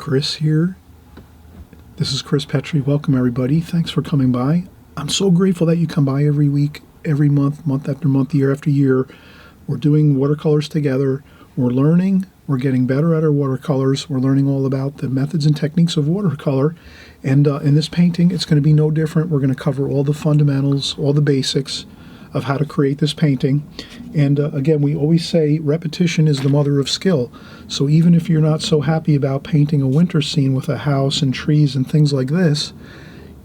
Chris here. This is Chris Petri. Welcome everybody. Thanks for coming by. I'm so grateful that you come by every week, every month, month after month, year after year. We're doing watercolors together. We're learning. We're getting better at our watercolors. We're learning all about the methods and techniques of watercolor. And in this painting, it's going to be no different. We're going to cover all the fundamentals, all the basics of how to create this painting. And again, we always say repetition is the mother of skill. So even if you're not so happy about painting a winter scene with a house and trees and things like this,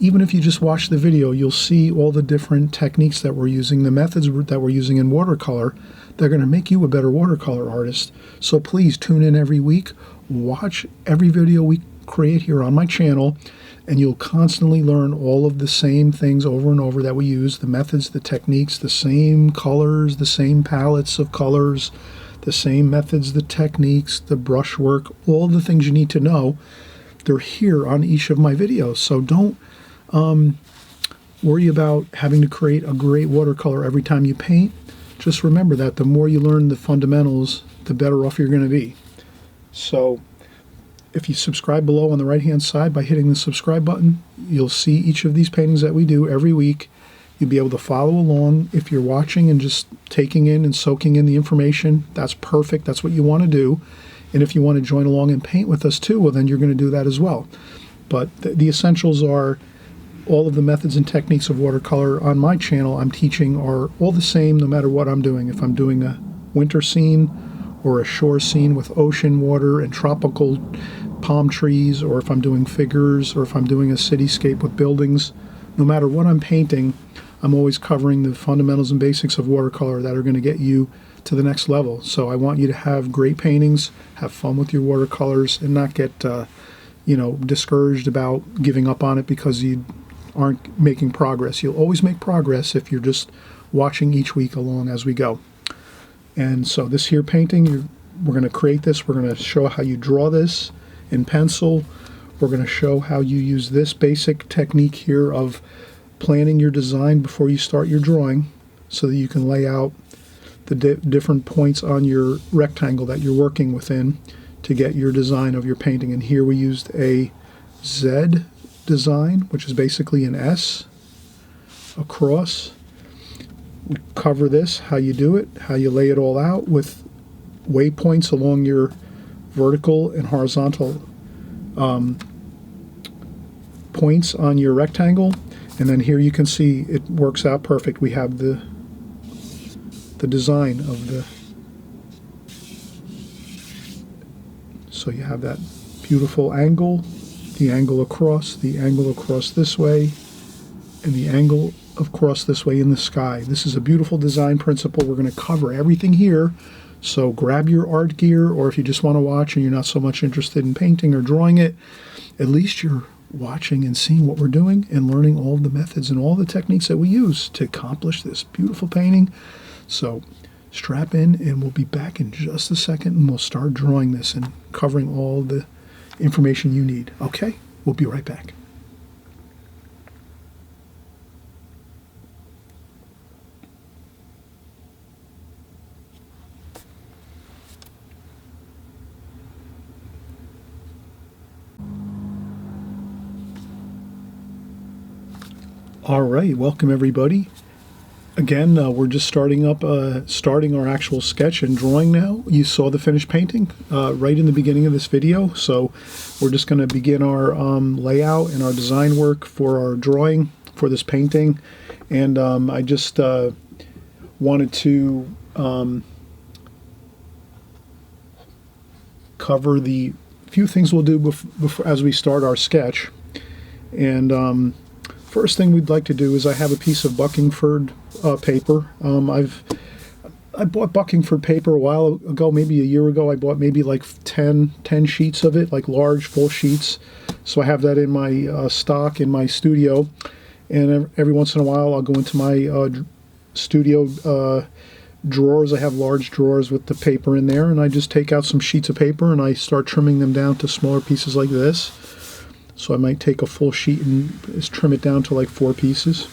even if you just watch the video, you'll see all the different techniques that we're using, the methods that we're using in watercolor. They're going to make you a better watercolor artist. So please tune in every week, watch every video we create here on my channel, and you'll constantly learn all of the same things over and over that we use, the methods, the techniques, the same colors, the same palettes of colors, the same methods, the techniques, the brushwork, all the things you need to know. They're here on each of my videos. So don't worry about having to create a great watercolor every time you paint. Just remember that the more you learn the fundamentals, the better off you're going to be. So if you subscribe below on the right hand side by hitting the subscribe button, you'll see each of these paintings that we do every week. You'll be able to follow along. If you're watching and just taking in and soaking in the information, that's perfect. That's what you want to do. And if you want to join along and paint with us too, well, then you're going to do that as well. But the essentials are all of the methods and techniques of watercolor on my channel I'm teaching are all the same no matter what I'm doing. If I'm doing a winter scene or a shore scene with ocean water and tropical palm trees, or if I'm doing figures, or if I'm doing a cityscape with buildings, no matter what I'm painting, I'm always covering the fundamentals and basics of watercolor that are going to get you to the next level. So I want you to have great paintings, have fun with your watercolors, and not get discouraged about giving up on it because you aren't making progress. You'll always make progress if you're just watching each week along as we go. And so this here painting, we're going to create this. We're going to show how you draw this in pencil. We're going to show how you use this basic technique here of planning your design before you start your drawing so that you can lay out the different points on your rectangle that you're working within to get your design of your painting. And here we used a Z design, which is basically an S across. We cover this, how you do it, how you lay it all out with waypoints along your vertical and horizontal points on your rectangle. And then here you can see it works out perfect. We have the design of the, so you have that beautiful angle, the angle across this way, and the angle across this way in the sky. This is a beautiful design principle. We're going to cover everything here. So grab your art gear, or if you just want to watch and you're not so much interested in painting or drawing it, at least you're watching and seeing what we're doing and learning all the methods and all the techniques that we use to accomplish this beautiful painting. So strap in, and we'll be back in just a second, and we'll start drawing this and covering all the information you need. Okay? We'll be right back. All right, welcome everybody. Again, we're just starting our actual sketch and drawing now. You saw the finished painting right in the beginning of this video, so we're just going to begin our layout and our design work for our drawing for this painting. And I just wanted to cover the few things we'll do before as we start our sketch. And first thing we'd like to do is I have a piece of Buckingford paper. I bought Buckingford paper a while ago, maybe a year ago. I bought maybe like 10 sheets of it, like large full sheets. So I have that in my stock in my studio. And every once in a while I'll go into my studio drawers. I have large drawers with the paper in there, and I just take out some sheets of paper and I start trimming them down to smaller pieces like this. So I might take a full sheet and just trim it down to like 4 pieces.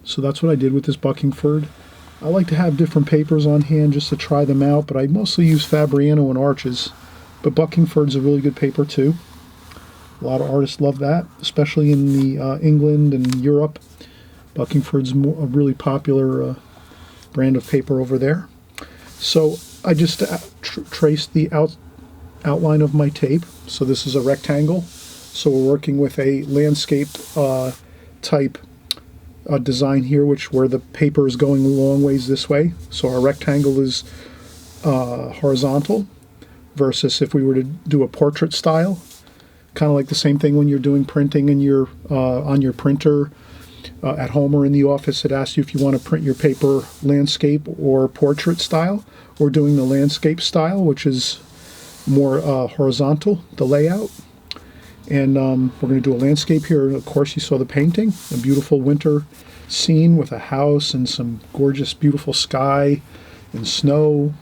So that's what I did with this Buckingford. I like to have different papers on hand just to try them out, but I mostly use Fabriano and Arches But Buckingford's a really good paper too. A lot of artists love that, especially in the England and Europe. Buckingford's a really popular brand of paper over there. So I just traced the outline of my tape. So this is a rectangle. So we're working with a landscape type design here, where the paper is going a long ways this way. So our rectangle is horizontal, versus if we were to do a portrait style, kind of like the same thing when you're doing printing and you're on your printer at home or in the office. It asks you if you want to print your paper landscape or portrait style. We're doing the landscape style, which is more horizontal, the layout. And we're going to do a landscape here. Of course, you saw the painting, a beautiful winter scene with a house and some gorgeous, beautiful sky and snow.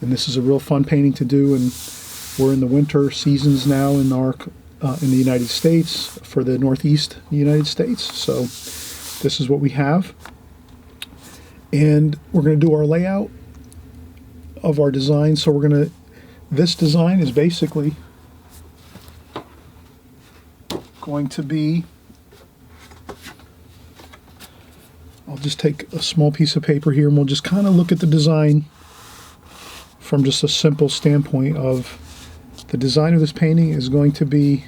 And this is a real fun painting to do. And we're in the winter seasons now in the United States, for the Northeast United States. So this is what we have. And we're going to do our layout of our design. So this design is basically going to be, I'll just take a small piece of paper here and we'll just kind of look at the design from just a simple standpoint of the design of this painting is going to be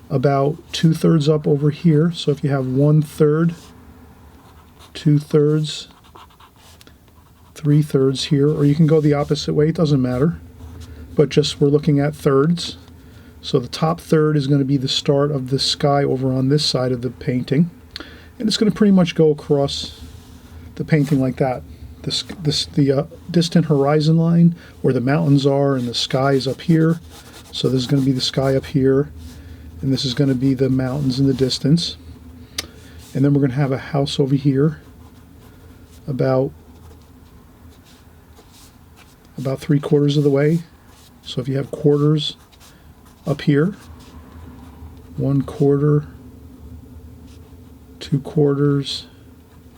about 2/3 up over here. So if you have 1/3, 2/3, 3/3 here, or you can go the opposite way, it doesn't matter. But just we're looking at thirds. So the top third is going to be the start of the sky over on this side of the painting. And it's going to pretty much go across the painting like that. The distant horizon line where the mountains are and the sky is up here. So this is going to be the sky up here. And this is going to be the mountains in the distance. And then we're going to have a house over here about 3/4 of the way. So if you have quarters up here, 1/4, 2/4,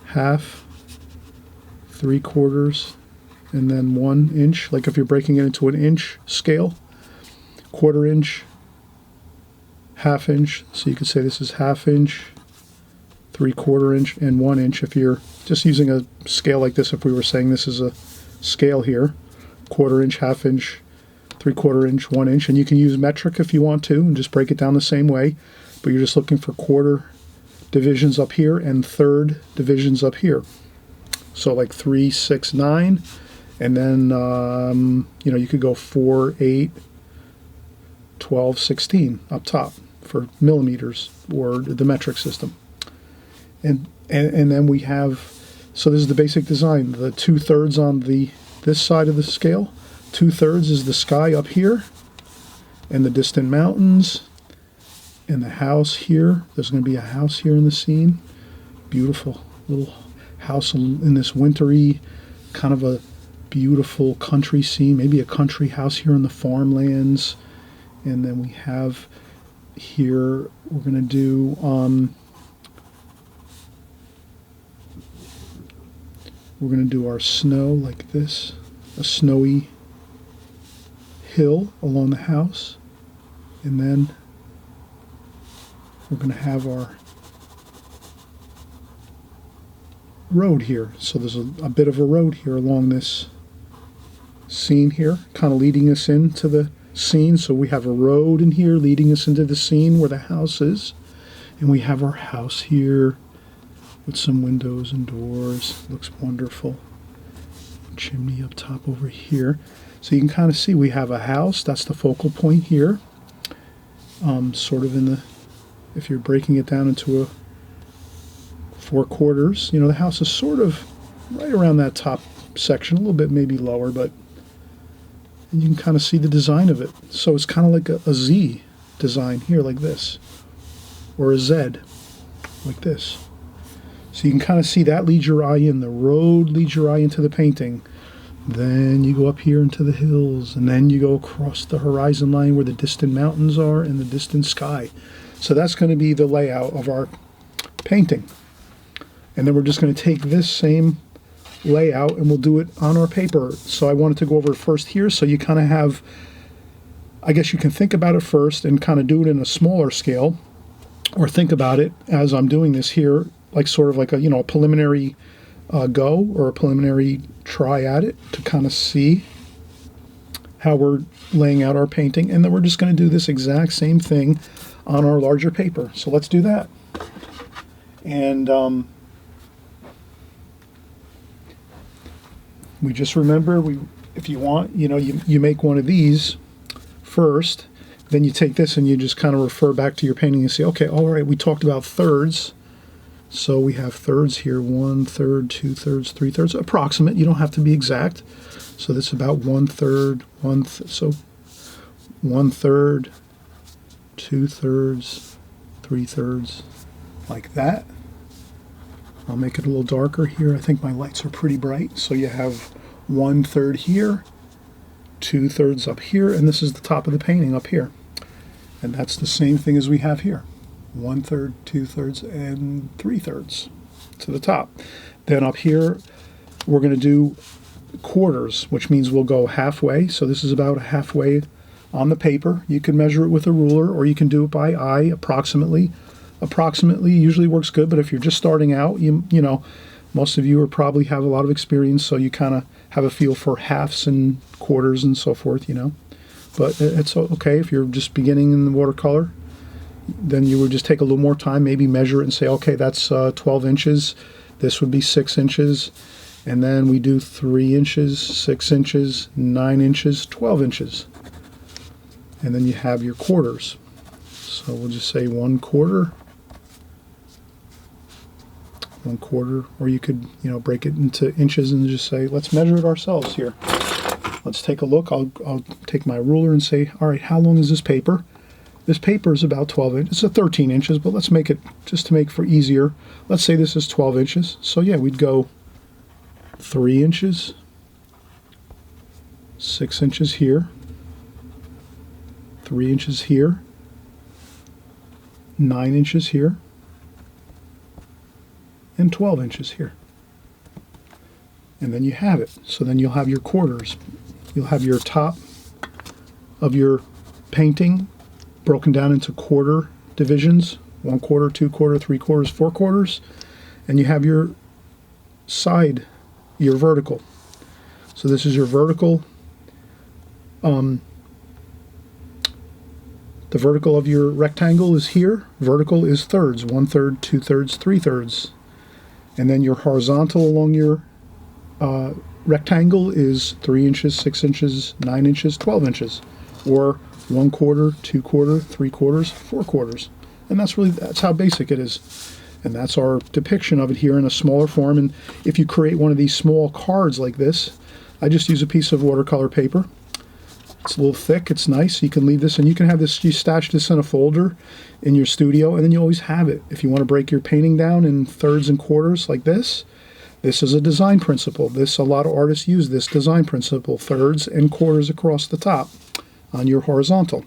half, 3/4, and then 1 inch. Like if you're breaking it into an inch scale, 1/4 inch, half inch. So you could say this is half inch, 3/4 inch, and 1 inch. If you're just using a scale like this, if we were saying this is a scale here, 1/4 inch, half inch, 3/4 inch, 1 inch, and you can use metric if you want to and just break it down the same way, but you're just looking for quarter divisions up here and third divisions up here. So like 3, 6, 9, and then you could go 4, 8, 12, 16 up top for millimeters or the metric system. And then we have, so this is the basic design. The 2/3 on this side of the scale, 2/3 is the sky up here and the distant mountains and the house here. There's going to be a house here in the scene. Beautiful little house in this wintry, kind of a beautiful country scene, maybe a country house here in the farmlands. And then we have here, we're going to do our snow like this, a snowy hill along the house, and then we're going to have our road here. So there's a bit of a road here along this scene here, kind of leading us into the scene. So we have a road in here leading us into the scene where the house is, and we have our house here with some windows and doors. Looks wonderful. Chimney up top over here. So you can kind of see we have a house. That's the focal point here. Sort of in the, if you're breaking it down into a 4/4, the house is sort of right around that top section, a little bit maybe lower, but you can kind of see the design of it. So it's kind of like a Z design here like this, or a Z like this. So you can kind of see that leads your eye in. The road leads your eye into the painting. Then you go up here into the hills, and then you go across the horizon line where the distant mountains are and the distant sky. So that's going to be the layout of our painting. And then we're just going to take this same layout and we'll do it on our paper. So I wanted to go over it first here, so you kind of have I guess you can think about it first and kind of do it in a smaller scale, or think about it as I'm doing this here, like sort of like a, a preliminary go or a preliminary try at it to kind of see how we're laying out our painting. And then we're just going to do this exact same thing on our larger paper. So let's do that. And we just remember, if you want, you make one of these first, then you take this and you just kind of refer back to your painting and say, okay, all right, we talked about thirds. So we have thirds here, 1/3, 2/3, 3/3, approximate. You don't have to be exact. So this is about 1/3, so 1/3, 2/3, 3/3, like that. I'll make it a little darker here. I think my lights are pretty bright. So you have 1/3 here, 2/3 up here, and this is the top of the painting up here. And that's the same thing as we have here. 1/3, 2/3, and 3/3 to the top. Then up here, we're going to do quarters, which means we'll go halfway. So this is about halfway on the paper. You can measure it with a ruler, or you can do it by eye, approximately. Approximately usually works good, but if you're just starting out, you know, most of you are probably have a lot of experience, so you kind of have a feel for halves and quarters and so forth, But it's okay if you're just beginning in the watercolor. Then you would just take a little more time, maybe measure it and say, okay, that's 12 inches. This would be 6 inches. And then we do 3 inches, 6 inches, 9 inches, 12 inches. And then you have your quarters. So we'll just say 1/4. 1/4, or you could, break it into inches and just say, let's measure it ourselves here. Let's take a look. I'll take my ruler and say, all right, how long is this paper? This paper is about 12 inches. It's 13 inches, but let's make it, just to make for easier, let's say this is 12 inches. So yeah, we'd go 3 inches, 6 inches here, 3 inches here, 9 inches here, and 12 inches here. And then you have it. So then you'll have your quarters. You'll have your top of your painting broken down into quarter divisions, 1/4, 2/4, 3/4, 4/4, and you have your side, your vertical. So this is your vertical. The vertical of your rectangle is here. Vertical is thirds, 1/3, 2/3, 3/3. And then your horizontal along your rectangle is 3 inches, 6 inches, 9 inches, 12 inches, or 1/4, 2/4, 3/4, 4/4. And that's how basic it is. And that's our depiction of it here in a smaller form. And if you create one of these small cards like this, I just use a piece of watercolor paper. It's a little thick, it's nice. You can leave this, and you can have this, you stash this in a folder in your studio, and then you always have it. If you want to break your painting down in thirds and quarters like this is a design principle. A lot of artists use this design principle, thirds and quarters across the top on your horizontal.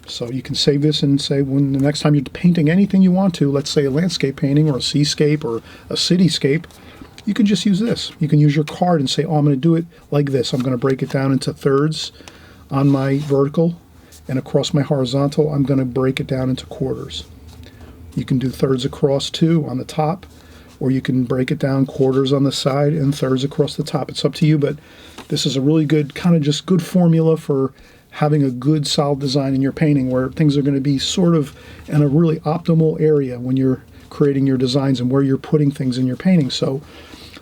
So you can save this and say, when the next time you're painting anything you want to, let's say a landscape painting or a seascape or a cityscape, you can just use this. You can use your card and say, oh, I'm going to do it like this. I'm going to break it down into thirds on my vertical, and across my horizontal, I'm going to break it down into quarters. You can do thirds across too on the top, or you can break it down quarters on the side and thirds across the top. It's up to you, but this is a really good, kind of just good formula for having a good solid design in your painting, where things are going to be sort of in a really optimal area when you're creating your designs and where you're putting things in your painting. So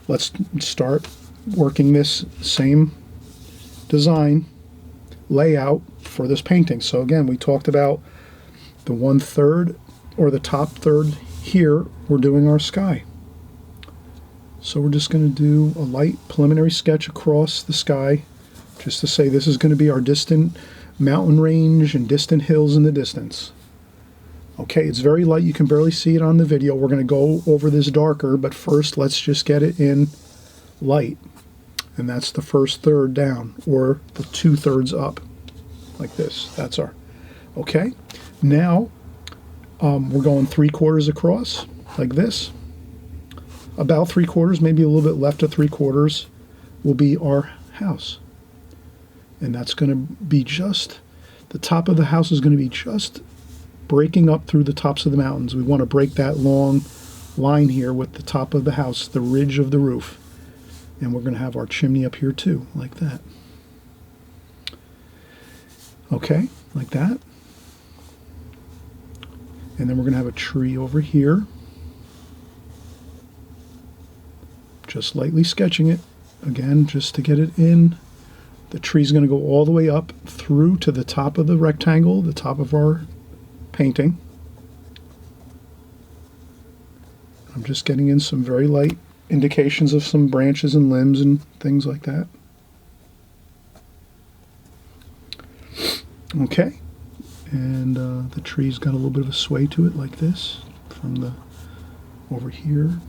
let's start working this same design layout for this painting. So again, we talked about the 1/3 or the top third here. We're doing our sky. So we're just going to do a light preliminary sketch across the sky, just to say this is going to be our distant mountain range and distant hills in the distance. Okay, it's very light. You can barely see it on the video. We're going to go over this darker, but first let's just get it in light. And that's the first third down, or the 2/3 up, like this. That's our, okay. Now we're going 3/4 across, like this. About 3/4, maybe a little bit left of 3/4 will be our house. And that's going to be just The top of the house is going to be just breaking up through the tops of the mountains. We want to break that long line here with the top of the house, the ridge of the roof. And we're going to have our chimney up here too, like that. Okay, like that. And then we're going to have a tree over here. Just lightly sketching it, again, just to get it in. The tree's going to go all the way up through to the top of the rectangle, the top of our painting. I'm just getting in some very light indications of some branches and limbs and things like that. Okay, and the tree's got a little bit of a sway to it like this from the over here.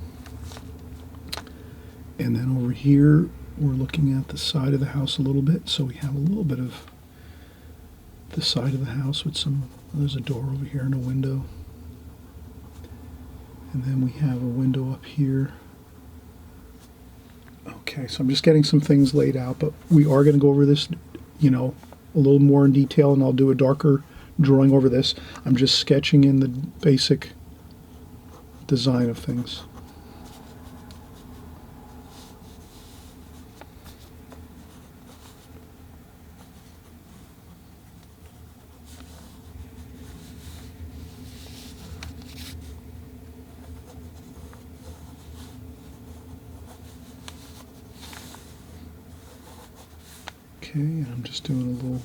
And then over here, we're looking at the side of the house a little bit, so we have a little bit of the side of the house with some, there's a door over here and a window. And then we have a window up here. Okay, so I'm just getting some things laid out, but we are going to go over this, you know, a little more in detail, and I'll do a darker drawing over this. I'm just sketching in the basic design of things. Okay, and I'm just doing a little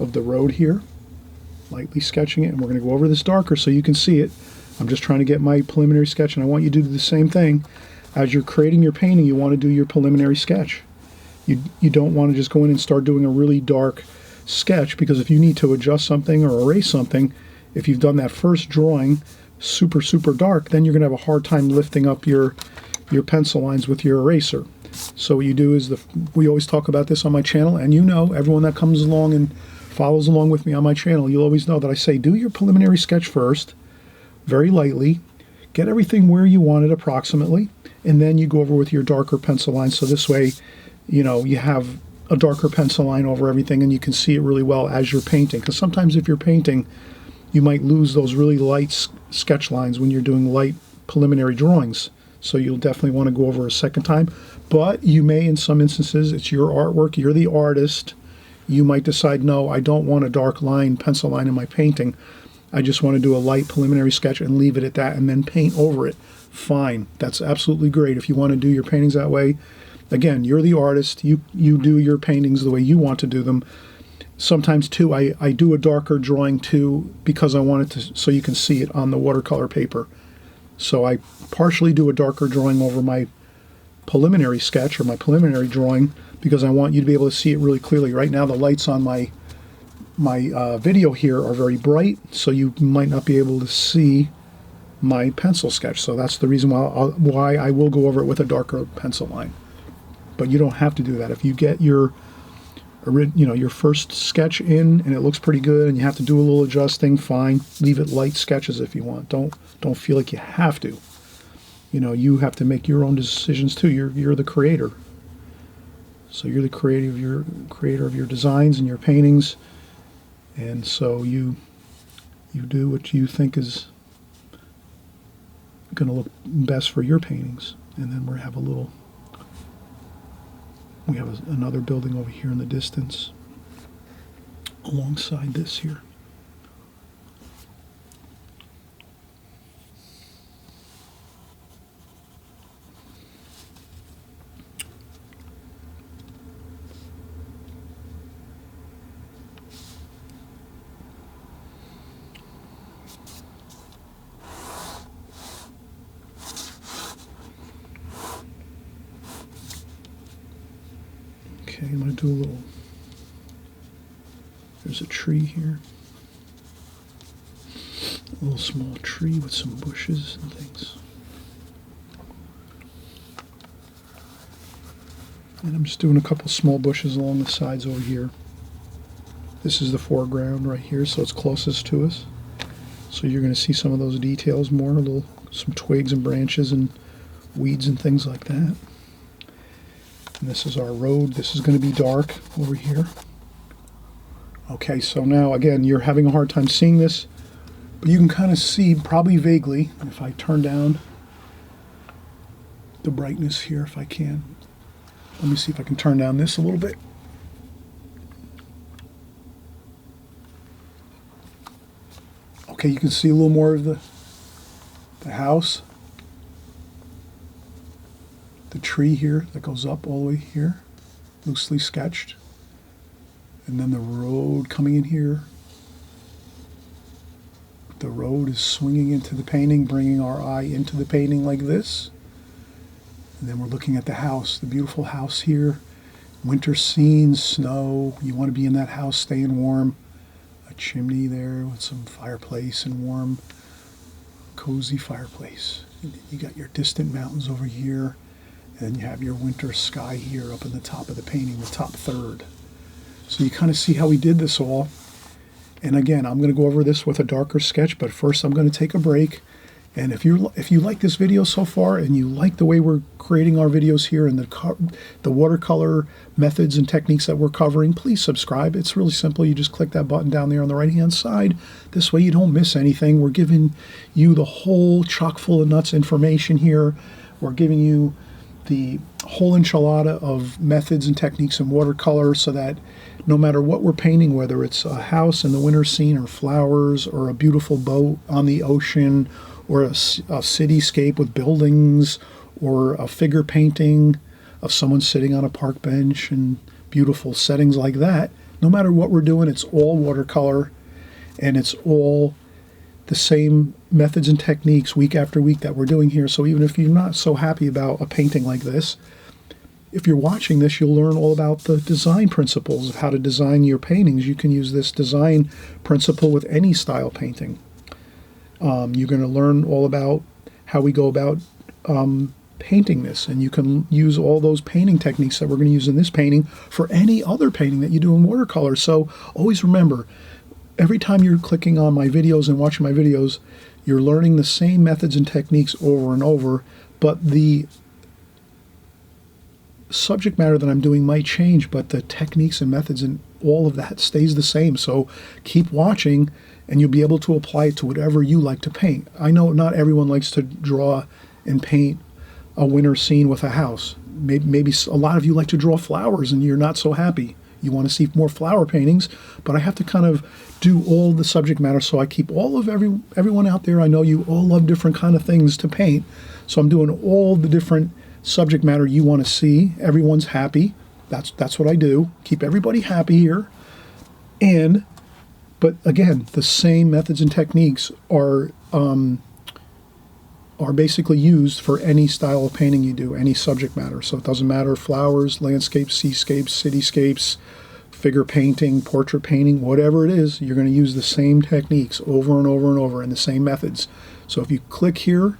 of the road here, lightly sketching it, and we're going to go over this darker so you can see it. I'm just trying to get my preliminary sketch, and I want you to do the same thing. As you're creating your painting, you want to do your preliminary sketch. You don't want to just go in and start doing a really dark sketch, because if you need to adjust something or erase something, if you've done that first drawing super dark, then you're going to have a hard time lifting up your pencil lines with your eraser. So what you do is, we always talk about this on my channel, and you know, everyone that comes along and follows along with me on my channel, you'll always know that I say do your preliminary sketch first, very lightly, get everything where you want it approximately, and then you go over with your darker pencil line, so this way, you know, you have a darker pencil line over everything and you can see it really well as you're painting. Because sometimes if you're painting, you might lose those really light sketch lines when you're doing light preliminary drawings. So you'll definitely want to go over a second time. But you may, in some instances, it's your artwork, you're the artist, you might decide, no, I don't want a dark line, pencil line in my painting. I just want to do a light preliminary sketch and leave it at that and then paint over it. Fine, that's absolutely great. If you want to do your paintings that way, again, you're the artist, you do your paintings the way you want to do them. Sometimes too, I do a darker drawing too, because I want it to, so you can see it on the watercolor paper. So I partially do a darker drawing over my preliminary sketch or my preliminary drawing, because I want you to be able to see it really clearly. Right now the lights on my video here are very bright, so you might not be able to see my pencil sketch. So that's the reason why I will go over it with a darker pencil line. But you don't have to do that. If you get your first sketch in and it looks pretty good and you have to do a little adjusting, fine. Leave it light sketches if you want. Don't feel like you have to. You know, you have to make your own decisions too. You're the creator. So you're the creator of your designs and your paintings. And so you do what you think is going to look best for your paintings. And then we have another building over here in the distance alongside this here. Okay, I'm going to do there's a tree here. A little small tree with some bushes and things. And I'm just doing a couple small bushes along the sides over here. This is the foreground right here, so it's closest to us. So you're going to see some of those details more, some twigs and branches and weeds and things like that. And this is our road. This is going to be dark over here. Okay, so now again, you're having a hard time seeing this, but you can kind of see probably vaguely if I turn down the brightness here if I can. Let me see if I can turn down this a little bit. Okay, you can see a little more of the house. The tree here that goes up all the way here, loosely sketched. And then the road coming in here. The road is swinging into the painting, bringing our eye into the painting like this. And then we're looking at the house, the beautiful house here. Winter scenes, snow. You want to be in that house staying warm. A chimney there with some fireplace and warm, cozy fireplace. You got your distant mountains over here. And you have your winter sky here up in the top of the painting, the top third. So you kind of see how we did this all. And again, I'm going to go over this with a darker sketch, but first I'm going to take a break. And if you like this video so far and you like the way we're creating our videos here and the watercolor methods and techniques that we're covering, please subscribe. It's really simple. You just click that button down there on the right-hand side. This way you don't miss anything. We're giving you the whole chock full of nuts information here. We're giving you the whole enchilada of methods and techniques in watercolor so that no matter what we're painting, whether it's a house in the winter scene or flowers or a beautiful boat on the ocean or a cityscape with buildings or a figure painting of someone sitting on a park bench and beautiful settings like that, no matter what we're doing, it's all watercolor and it's all the same methods and techniques week after week that we're doing here. So even if you're not so happy about a painting like this, if you're watching this, you'll learn all about the design principles of how to design your paintings. You can use this design principle with any style painting. You're going to learn all about how we go about painting this, and you can use all those painting techniques that we're going to use in this painting for any other painting that you do in watercolor. So always remember, every time you're clicking on my videos and watching my videos, you're learning the same methods and techniques over and over, but the subject matter that I'm doing might change, but the techniques and methods and all of that stays the same. So keep watching and you'll be able to apply it to whatever you like to paint. I know not everyone likes to draw and paint a winter scene with a house. Maybe a lot of you like to draw flowers and you're not so happy. You want to see more flower paintings, but I have to kind of do all the subject matter, so I keep all of everyone out there. I know you all love different kind of things to paint, so I'm doing all the different subject matter you want to see. Everyone's happy. That's what I do. Keep everybody happy here. But again, the same methods and techniques are basically used for any style of painting you do, any subject matter. So it doesn't matter, flowers, landscapes, seascapes, cityscapes, figure painting, portrait painting, whatever it is, you're going to use the same techniques over and over and over and the same methods. So if you click here,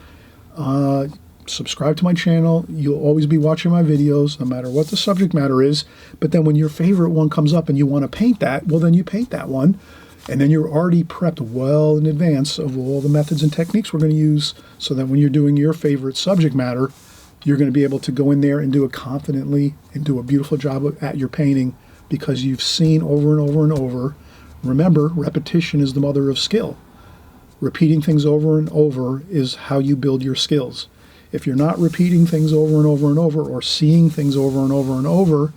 subscribe to my channel, you'll always be watching my videos no matter what the subject matter is. But then when your favorite one comes up and you want to paint that, well, then you paint that one. And then you're already prepped well in advance of all the methods and techniques we're going to use, so that when you're doing your favorite subject matter, you're going to be able to go in there and do it confidently and do a beautiful job at your painting because you've seen over and over and over. Remember, repetition is the mother of skill. Repeating things over and over is how you build your skills. If you're not repeating things over and over and over or seeing things over and over and over,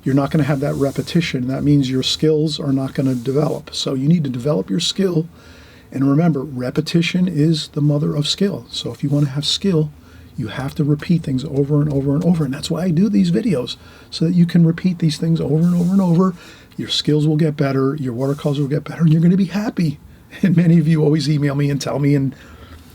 you're not going to have that repetition. That means your skills are not going to develop. So you need to develop your skill. And remember, repetition is the mother of skill. So if you want to have skill, you have to repeat things over and over and over. And that's why I do these videos, so that you can repeat these things over and over and over. Your skills will get better, your watercolors will get better, and you're going to be happy. And many of you always email me and tell me and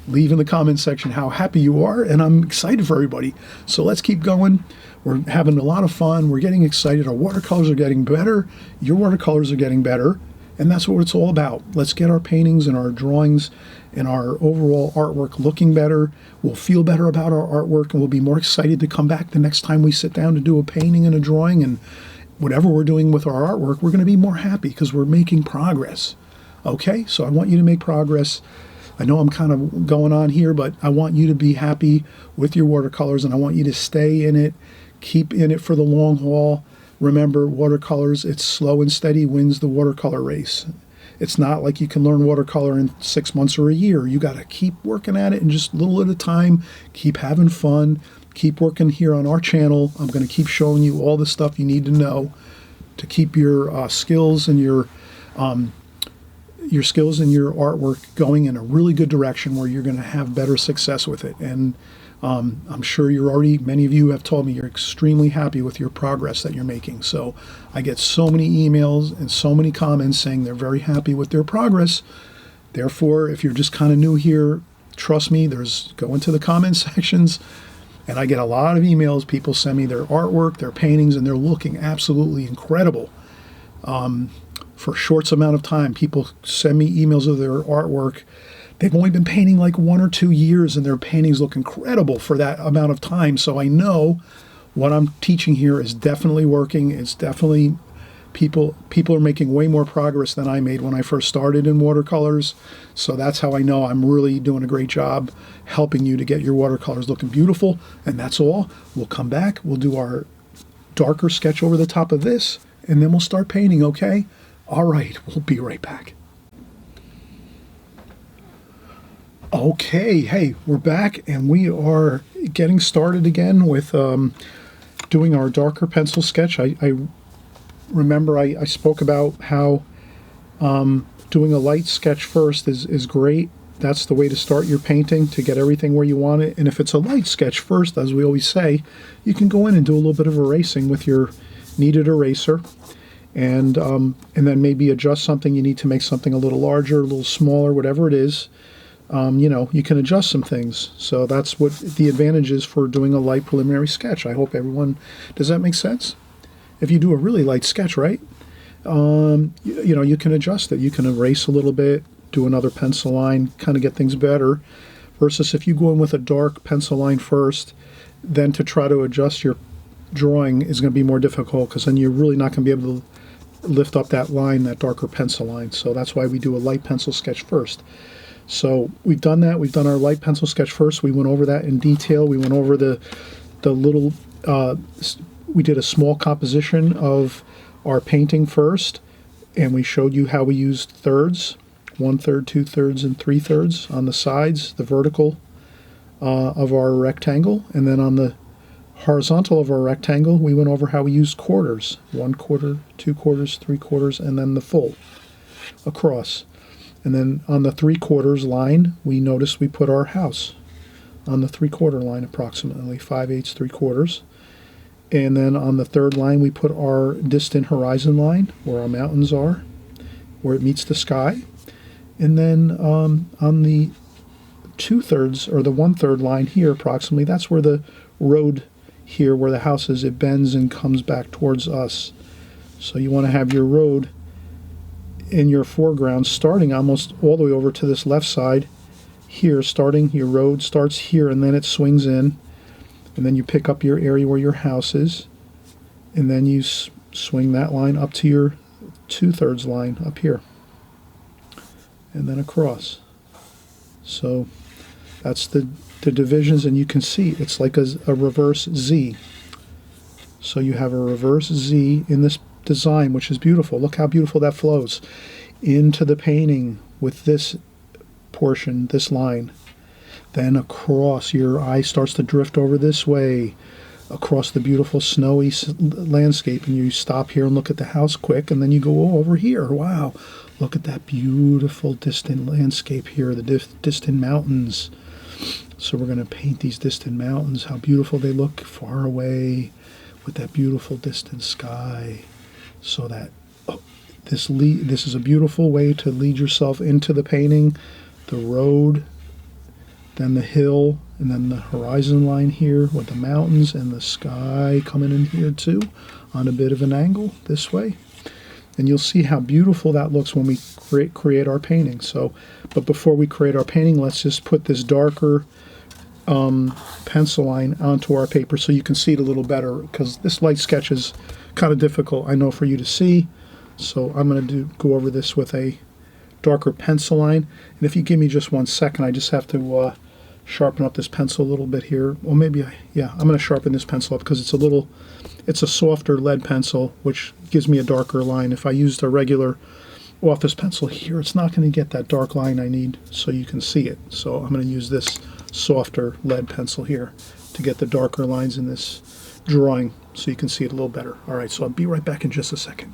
leave in the comment section how happy you are, and I'm excited for everybody. So let's keep going. We're having a lot of fun. We're getting excited. Our watercolors are getting better. Your watercolors are getting better. And that's what it's all about. Let's get our paintings and our drawings and our overall artwork looking better. We'll feel better about our artwork, and we'll be more excited to come back the next time we sit down to do a painting and a drawing. And whatever we're doing with our artwork, we're going to be more happy because we're making progress. Okay? So I want you to make progress. I know I'm kind of going on here, but I want you to be happy with your watercolors, and I want you to stay in it, keep in it for the long haul. Remember, watercolors, it's slow and steady wins the watercolor race. It's not like you can learn watercolor in 6 months or a year. You got to keep working at it, and just a little at a time, keep having fun, keep working here on our channel. I'm going to keep showing you all the stuff you need to know to keep your skills and your artwork going in a really good direction where you're going to have better success with it. And I'm sure many of you have told me you're extremely happy with your progress that you're making. So I get so many emails and so many comments saying they're very happy with their progress. Therefore, if you're just kind of new here, trust me, go into the comment sections, and I get a lot of emails. People send me their artwork, their paintings, and they're looking absolutely incredible. For a short amount of time, people send me emails of their artwork. They've only been painting like 1 or 2 years, and their paintings look incredible for that amount of time. So I know what I'm teaching here is definitely working. It's definitely people are making way more progress than I made when I first started in watercolors. So that's how I know I'm really doing a great job helping you to get your watercolors looking beautiful. And that's all. We'll come back. We'll do our darker sketch over the top of this, and then we'll start painting, okay? All right, we'll be right back. Okay, hey, we're back, and we are getting started again with doing our darker pencil sketch. I remember I spoke about how doing a light sketch first is great. That's the way to start your painting, to get everything where you want it. And if it's a light sketch first, as we always say, you can go in and do a little bit of erasing with your kneaded eraser, and then maybe adjust something. You need to make something a little larger, a little smaller, whatever it is. You can adjust some things. So that's what the advantage is for doing a light preliminary sketch. I hope everyone, does that make sense? If you do a really light sketch, right, you can adjust it. You can erase a little bit, do another pencil line, kind of get things better, versus if you go in with a dark pencil line first, then to try to adjust your drawing is going to be more difficult, because then you're really not going to be able to lift up that line, that darker pencil line. So that's why we do a light pencil sketch first. So we've done that. We've done our light pencil sketch first. We went over that in detail. We went over the little, we did a small composition of our painting first, and we showed you how we used thirds, 1/3, 2/3, and 3/3 on the sides, the vertical of our rectangle. And then on the horizontal of our rectangle, we went over how we used quarters, 1/4, 2/4, 3/4, and then the full across. And then on the 3/4 line, we noticed we put our house on the 3/4 line, approximately 5/8, 3/4. And then on the third line, we put our distant horizon line, where our mountains are, where it meets the sky. And then on the 2/3 or the 1/3 line here, approximately, that's where the road here, where the house is, it bends and comes back towards us. So you want to have your road in your foreground, starting almost all the way over to this left side here. Your road starts here, and then it swings in, and then you pick up your area where your house is, and then you swing that line up to your 2/3 line up here, and then across. So that's the divisions, and you can see it's like a reverse Z. So you have a reverse Z in this design, which is beautiful. Look how beautiful that flows into the painting with this portion, this line. Then across, your eye starts to drift over this way, across the beautiful snowy landscape, and you stop here and look at the house quick, and then you go over here. Wow, look at that beautiful distant landscape here, the distant mountains. So we're going to paint these distant mountains, how beautiful they look far away with that beautiful distant sky. So that this is a beautiful way to lead yourself into the painting. The road, then the hill, and then the horizon line here with the mountains and the sky coming in here too on a bit of an angle this way. And you'll see how beautiful that looks when we create our painting. So, but before we create our painting, let's just put this darker pencil line onto our paper so you can see it a little better, because this light sketch is kind of difficult, I know, for you to see. So I'm going to go over this with a darker pencil line. And if you give me just 1 second, I just have to sharpen up this pencil a little bit here. Well, maybe I'm going to sharpen this pencil up because it's a little it's a softer lead pencil, which gives me a darker line. If I used a regular office pencil here, it's not going to get that dark line I need so you can see it. So I'm going to use this softer lead pencil here to get the darker lines in this drawing so you can see it a little better. All right, so I'll be right back in just a second.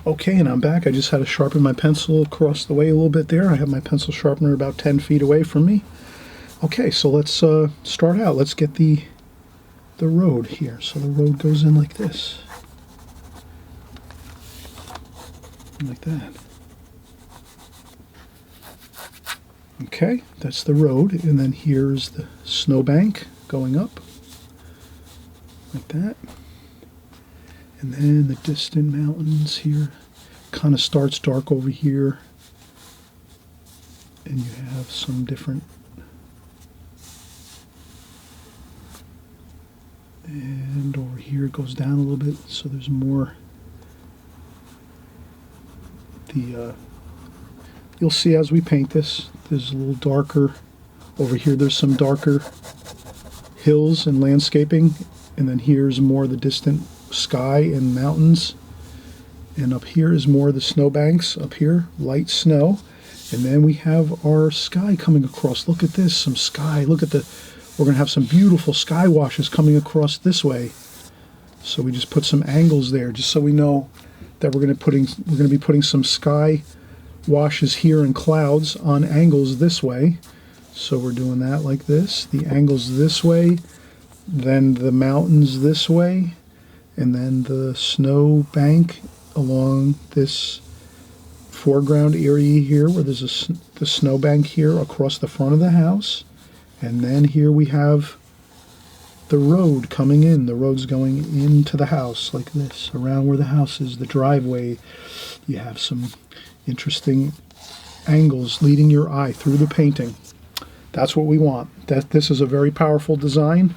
Okay, and I'm back. I just had to sharpen my pencil across the way a little bit there. I have my pencil sharpener about 10 feet away from me. Okay, so let's start out. Let's get the road here. So the road goes in like this. Like that. Okay, that's the road, and then here's the snowbank going up. Like that. And then the distant mountains here kind of starts dark over here. And you have some different. And over here it goes down a little bit, so there's more. You'll see as we paint this, there's a little darker. Over here there's some darker hills and landscaping. And then here's more of the distant sky and mountains, and up here is more of the snowbanks. Up here, light snow, and then we have our sky coming across. Look at this, some sky. Look at we're gonna have some beautiful sky washes coming across this way. So we just put some angles there, just so we know that we're gonna be putting some sky washes here and clouds on angles this way. So we're doing that like this. The angles this way, then the mountains this way, and then the snow bank along this foreground area here where there's the snow bank here across the front of the house. And then here we have the road coming in. The road's going into the house like this. Around where the house is, the driveway, you have some interesting angles leading your eye through the painting. That's what we want. This is a very powerful design,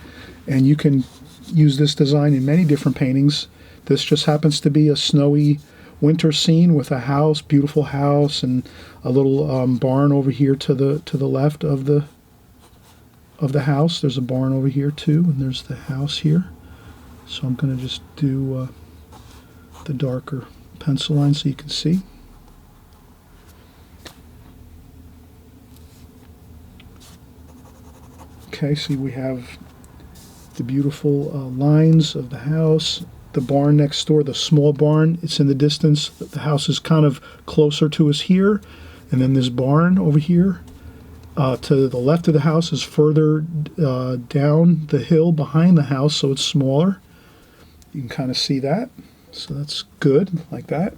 and you can use this design in many different paintings. This just happens to be a snowy winter scene with a house, beautiful house, and a little barn over here to the left of the house. There's a barn over here too, and there's the house here. So I'm going to just do the darker pencil line so you can see. Okay, see we have the beautiful lines of the house, the barn next door, the small barn, it's in the distance. The house is kind of closer to us here, and then this barn over here to the left of the house is further down the hill behind the house, so it's smaller. You can kind of see that, so that's good, like that.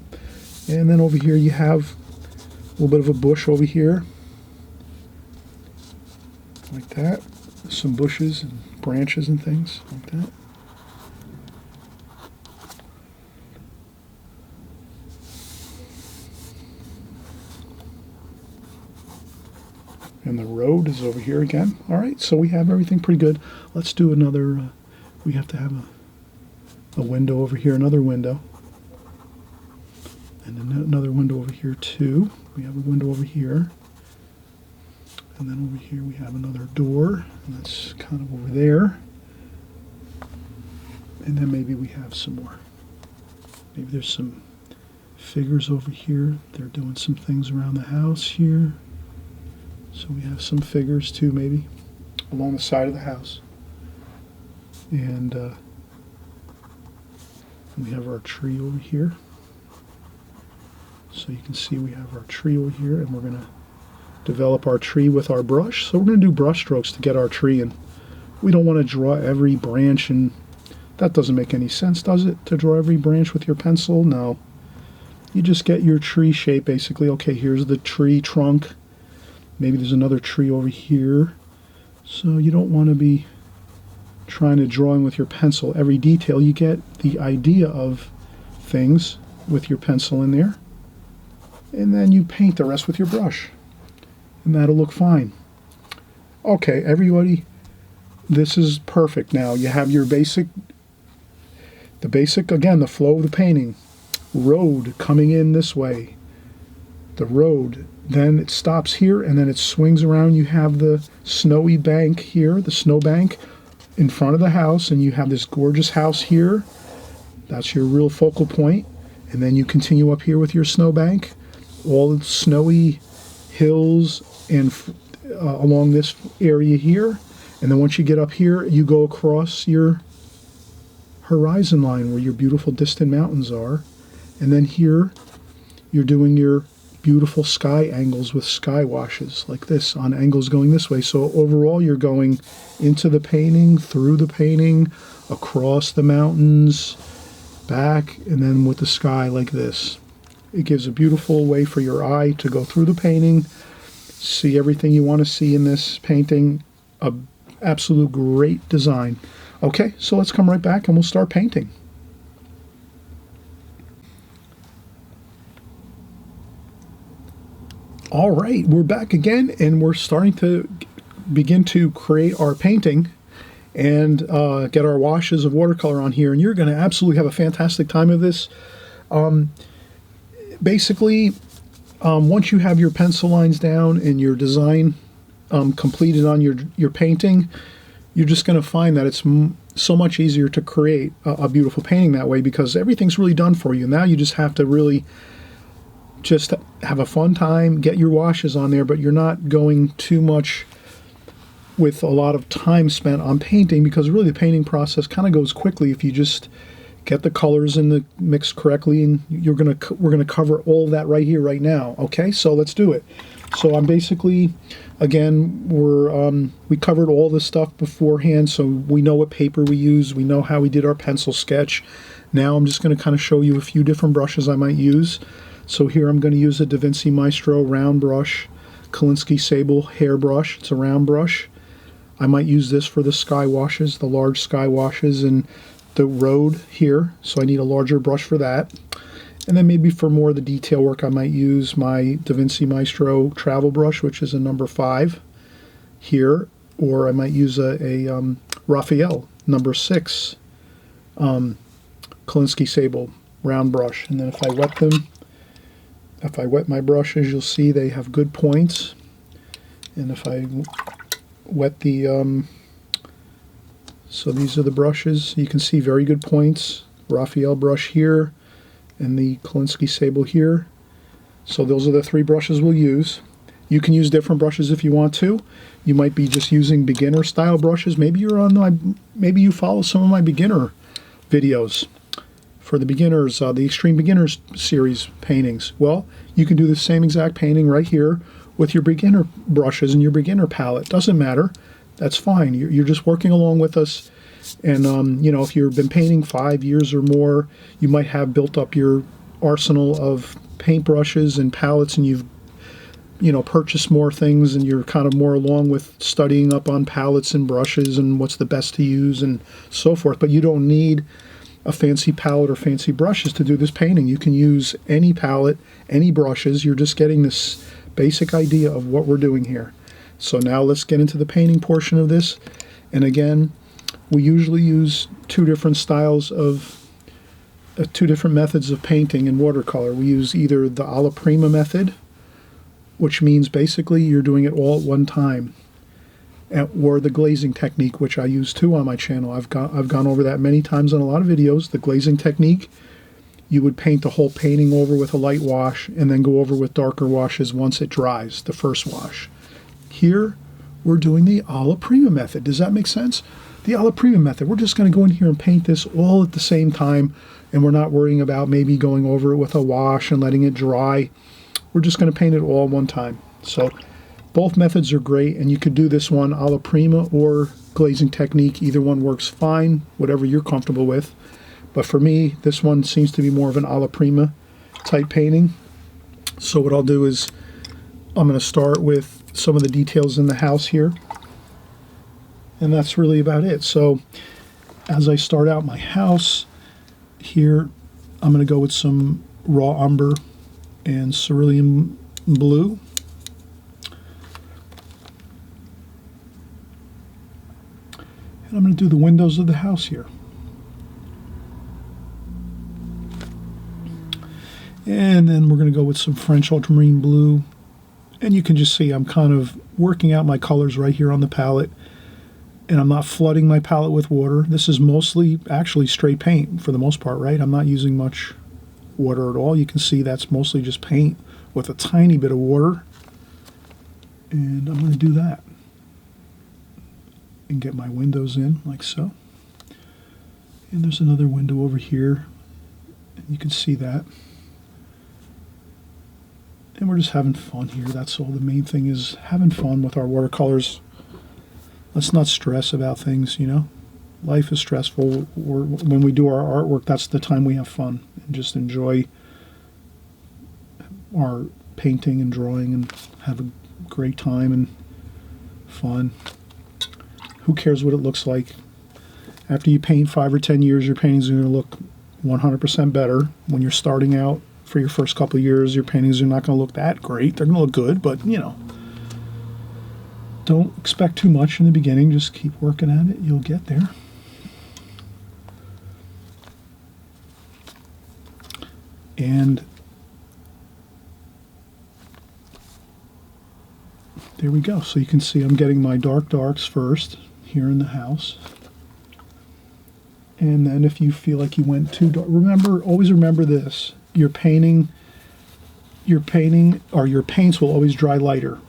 And then over here you have a little bit of a bush over here, like that. Some bushes and branches and things like that. And the road is over here again. All right, so we have everything pretty good. Let's do another, we have to have a window over here, another window. And another window over here too. We have a window over here. And then over here we have another door, and that's kind of over there. And then maybe we have some more. Maybe there's some figures over here. They're doing some things around the house here. So we have some figures too, maybe, along the side of the house. And we have our tree over here. So you can see we have our tree over here, and we're going to develop our tree with our brush. So we're going to do brush strokes to get our tree, and we don't want to draw every branch, and that doesn't make any sense, does it, to draw every branch with your pencil? No. You just get your tree shape basically. Okay, here's the tree trunk. Maybe there's another tree over here. So you don't want to be trying to draw in with your pencil every detail. You get the idea of things with your pencil in there, and then you paint the rest with your brush. And that'll look fine. Okay, everybody, this is perfect now. You have your basic, again, the flow of the painting. Road coming in this way. the road. Then it stops here and then it swings around. You have the snowy bank here, the snow bank in front of the house, and you have this gorgeous house here. That's your real focal point. And then you continue up here with your snowbank, all the snowy hills and along this area here. And then once you get up here, you go across your horizon line where your beautiful distant mountains are. And then here, you're doing your beautiful sky angles with sky washes like this, on angles going this way. So overall, you're going into the painting, through the painting, across the mountains, back, and then with the sky like this. It gives a beautiful way for your eye to go through the painting, see everything you want to see in this painting. A absolute great design. Okay, so let's come right back and we'll start painting. All right, we're back again, and we're starting to begin to create our painting and get our washes of watercolor on here, and you're going to absolutely have a fantastic time of this. Basically, once you have your pencil lines down and your design completed on your painting, you're just going to find that it's so much easier to create a beautiful painting that way, because everything's really done for you. Now you just have to really just have a fun time, get your washes on there, but you're not going too much with a lot of time spent on painting, because really the painting process kind of goes quickly if you just get the colors in the mix correctly, and we're gonna cover all that right here, right now. Okay, so let's do it. So I'm basically, again, we covered all this stuff beforehand, so we know what paper we use, we know how we did our pencil sketch. Now I'm just going to kind of show you a few different brushes I might use. So here I'm going to use a Da Vinci Maestro round brush, Kolinsky Sable hair brush. It's a round brush. I might use this for the sky washes, the large sky washes, and the road here. So I need a larger brush for that. And then maybe for more of the detail work, I might use my Da Vinci Maestro travel brush, which is a number 5 here, or I might use a Raphael number 6 Kolinsky Sable round brush. And then if I wet my brushes, you'll see they have good points. And if I wet the, so these are the brushes. You can see very good points. Raphael brush here and the Kolinsky Sable here. So those are the 3 brushes we'll use. You can use different brushes if you want to. You might be just using beginner style brushes. Maybe maybe you follow some of my beginner videos for the beginners, the Extreme Beginners series paintings. Well, you can do the same exact painting right here with your beginner brushes and your beginner palette. Doesn't matter. That's fine. You're just working along with us. And, you know, if you've been painting 5 years or more, you might have built up your arsenal of paintbrushes and palettes, and you've, you know, purchased more things, and you're kind of more along with studying up on palettes and brushes and what's the best to use and so forth. But you don't need a fancy palette or fancy brushes to do this painting. You can use any palette, any brushes. You're just getting this basic idea of what we're doing here. So now let's get into the painting portion of this. And again, we usually use 2 different styles of 2 different methods of painting in watercolor. We use either the alla prima method, which means basically you're doing it all at one time, or the glazing technique, which I use too on my channel. I've gone over that many times on a lot of videos. The glazing technique, you would paint the whole painting over with a light wash and then go over with darker washes once it dries, the first wash. Here, we're doing the alla prima method. Does that make sense? The alla prima method, we're just going to go in here and paint this all at the same time, and we're not worrying about maybe going over it with a wash and letting it dry. We're just going to paint it all one time. So both methods are great, and you could do this one alla prima or glazing technique. Either one works fine, whatever you're comfortable with. But for me, this one seems to be more of an alla prima type painting. So what I'll do is I'm going to start with some of the details in the house here. And that's really about it. So as I start out my house here, I'm going to go with some raw umber and cerulean blue. And I'm going to do the windows of the house here. And then we're going to go with some French ultramarine blue. And you can just see I'm kind of working out my colors right here on the palette. And I'm not flooding my palette with water. This is mostly actually straight paint for the most part, right? I'm not using much water at all. You can see that's mostly just paint with a tiny bit of water. And I'm going to do that. And get my windows in like so. And there's another window over here. And you can see that. And we're just having fun here. That's all. The main thing is having fun with our watercolors. Let's not stress about things, you know. Life is stressful. When we do our artwork, that's the time we have fun and just enjoy our painting and drawing and have a great time and fun. Who cares what it looks like? After you paint 5 or 10 years, your paintings are going to look 100% better. When you're starting out for your first couple of years, your paintings are not going to look that great. They're going to look good, but, you know, don't expect too much in the beginning. Just keep working at it. You'll get there. And there we go. So you can see I'm getting my dark darks first here in the house. And then if you feel like you went too dark, always remember this. Your paints will always dry lighter.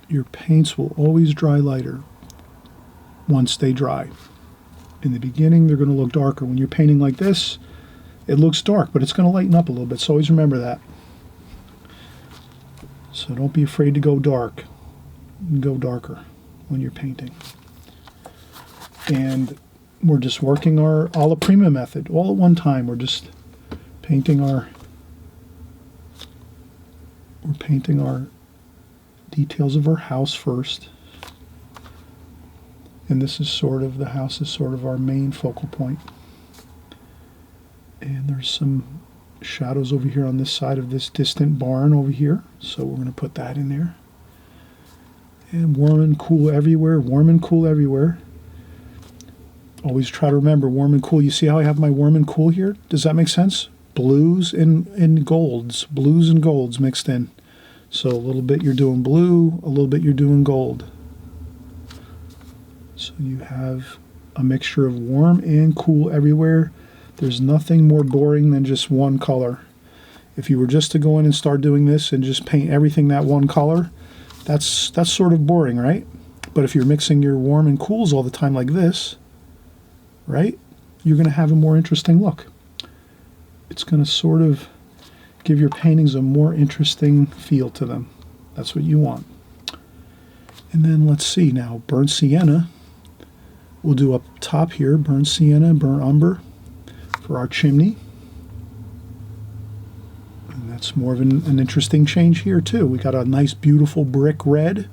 Your paints will always dry lighter once they dry. In the beginning, they're going to look darker. When you're painting like this, it looks dark, but it's going to lighten up a little bit. So always remember that. So don't be afraid to go dark. Go darker when you're painting. And we're just working our alla prima method all at one time. We're just painting our details of our house first. And this is the house is sort of our main focal point. And there's some shadows over here on this side of this distant barn over here. So we're going to put that in there. And warm and cool everywhere, warm and cool everywhere. Always try to remember warm and cool. You see how I have my warm and cool here? Does that make sense? Blues and golds. Blues and golds mixed in. So a little bit you're doing blue, a little bit you're doing gold. So you have a mixture of warm and cool everywhere. There's nothing more boring than just one color. If you were just to go in and start doing this and just paint everything that one color, that's sort of boring, right? But if you're mixing your warm and cools all the time like this, right, you're going to have a more interesting look. It's going to sort of give your paintings a more interesting feel to them. That's what you want. And then let's see now, burnt sienna. We'll do up top here, burnt sienna, burnt umber for our chimney. And that's more of an interesting change here too. We got a nice beautiful brick red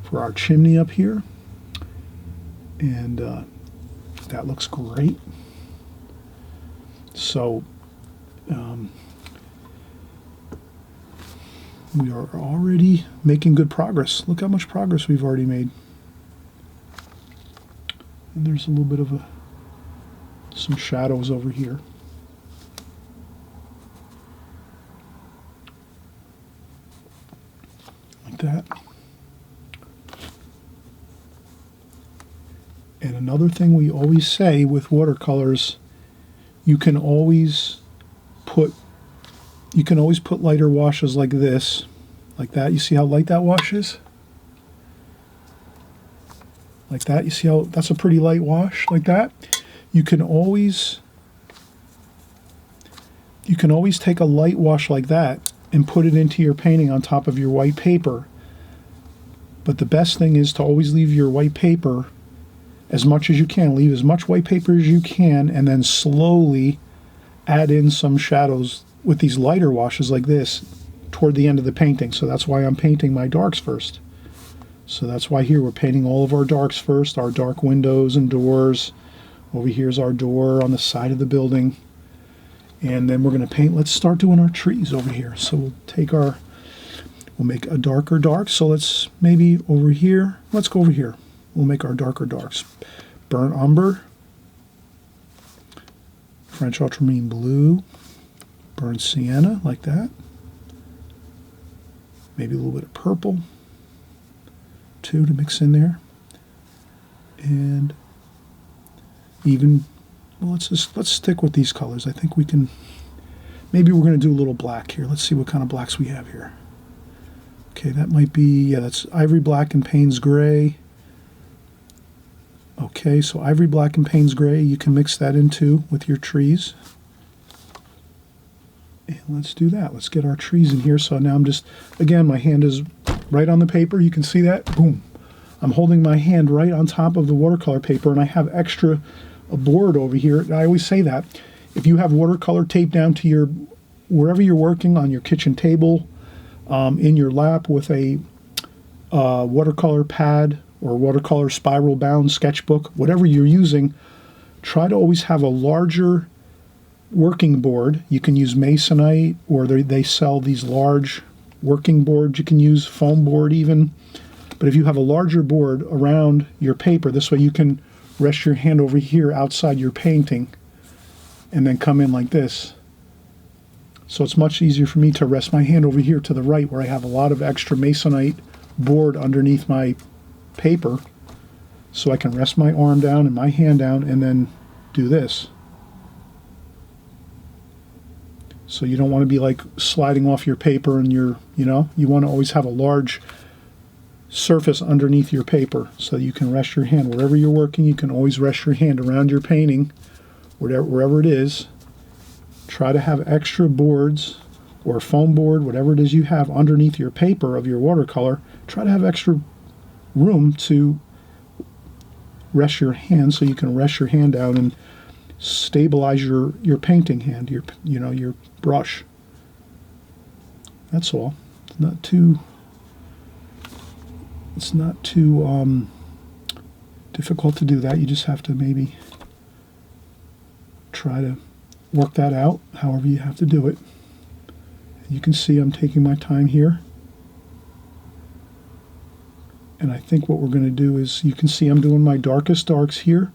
for our chimney up here. And that looks great. So we are already making good progress. Look how much progress we've already made. And there's a little bit of some shadows over here. Like that. And another thing we always say with watercolors, you can always put lighter washes like this, like that. You see how light that wash is? Like that. You see how that's a pretty light wash, like that? You can always take a light wash like that and put it into your painting on top of your white paper. But the best thing is to always leave your white paper as much as you can. Leave as much white paper as you can and then slowly add in some shadows with these lighter washes like this toward the end of the painting. So that's why I'm painting my darks first. So that's why here we're painting all of our darks first, our dark windows and doors. Over here's our door on the side of the building. And then we're going to paint, let's start doing our trees over here. So we'll make a darker dark. So let's maybe over here, let's go over here. We'll make our darker darks. Burnt umber. French ultramarine blue, burnt sienna, like that. Maybe a little bit of purple, too, to mix in there. And even, well, let's stick with these colors. I think we can, maybe we're going to do a little black here. Let's see what kind of blacks we have here. Okay, that might be, yeah, that's ivory black and Payne's gray. Okay, so ivory black and Payne's gray, you can mix that into with your trees. And let's do that. Let's get our trees in here. So now I'm just, again, my hand is right on the paper. You can see that. Boom. I'm holding my hand right on top of the watercolor paper, and I have extra a board over here. I always say that. If you have watercolor taped down to your, wherever you're working, on your kitchen table, in your lap with a watercolor pad or watercolor spiral bound sketchbook, whatever you're using, try to always have a larger working board. You can use masonite, or they sell these large working boards. You can use foam board even. But if you have a larger board around your paper, this way you can rest your hand over here outside your painting and then come in like this. So it's much easier for me to rest my hand over here to the right, where I have a lot of extra masonite board underneath my paper, so I can rest my arm down and my hand down and then do this. So you don't want to be like sliding off your paper, and you want to always have a large surface underneath your paper so you can rest your hand. Wherever you're working, you can always rest your hand around your painting, wherever it is. Try to have extra boards or foam board, whatever it is you have underneath your paper of your watercolor. Try to have extra room to rest your hand, so you can rest your hand down and stabilize your painting hand, your brush. That's all. It's not too difficult to do that. You just have to maybe try to work that out however you have to do it. You can see I'm taking my time here. And I think what we're going to do is, you can see I'm doing my darkest darks here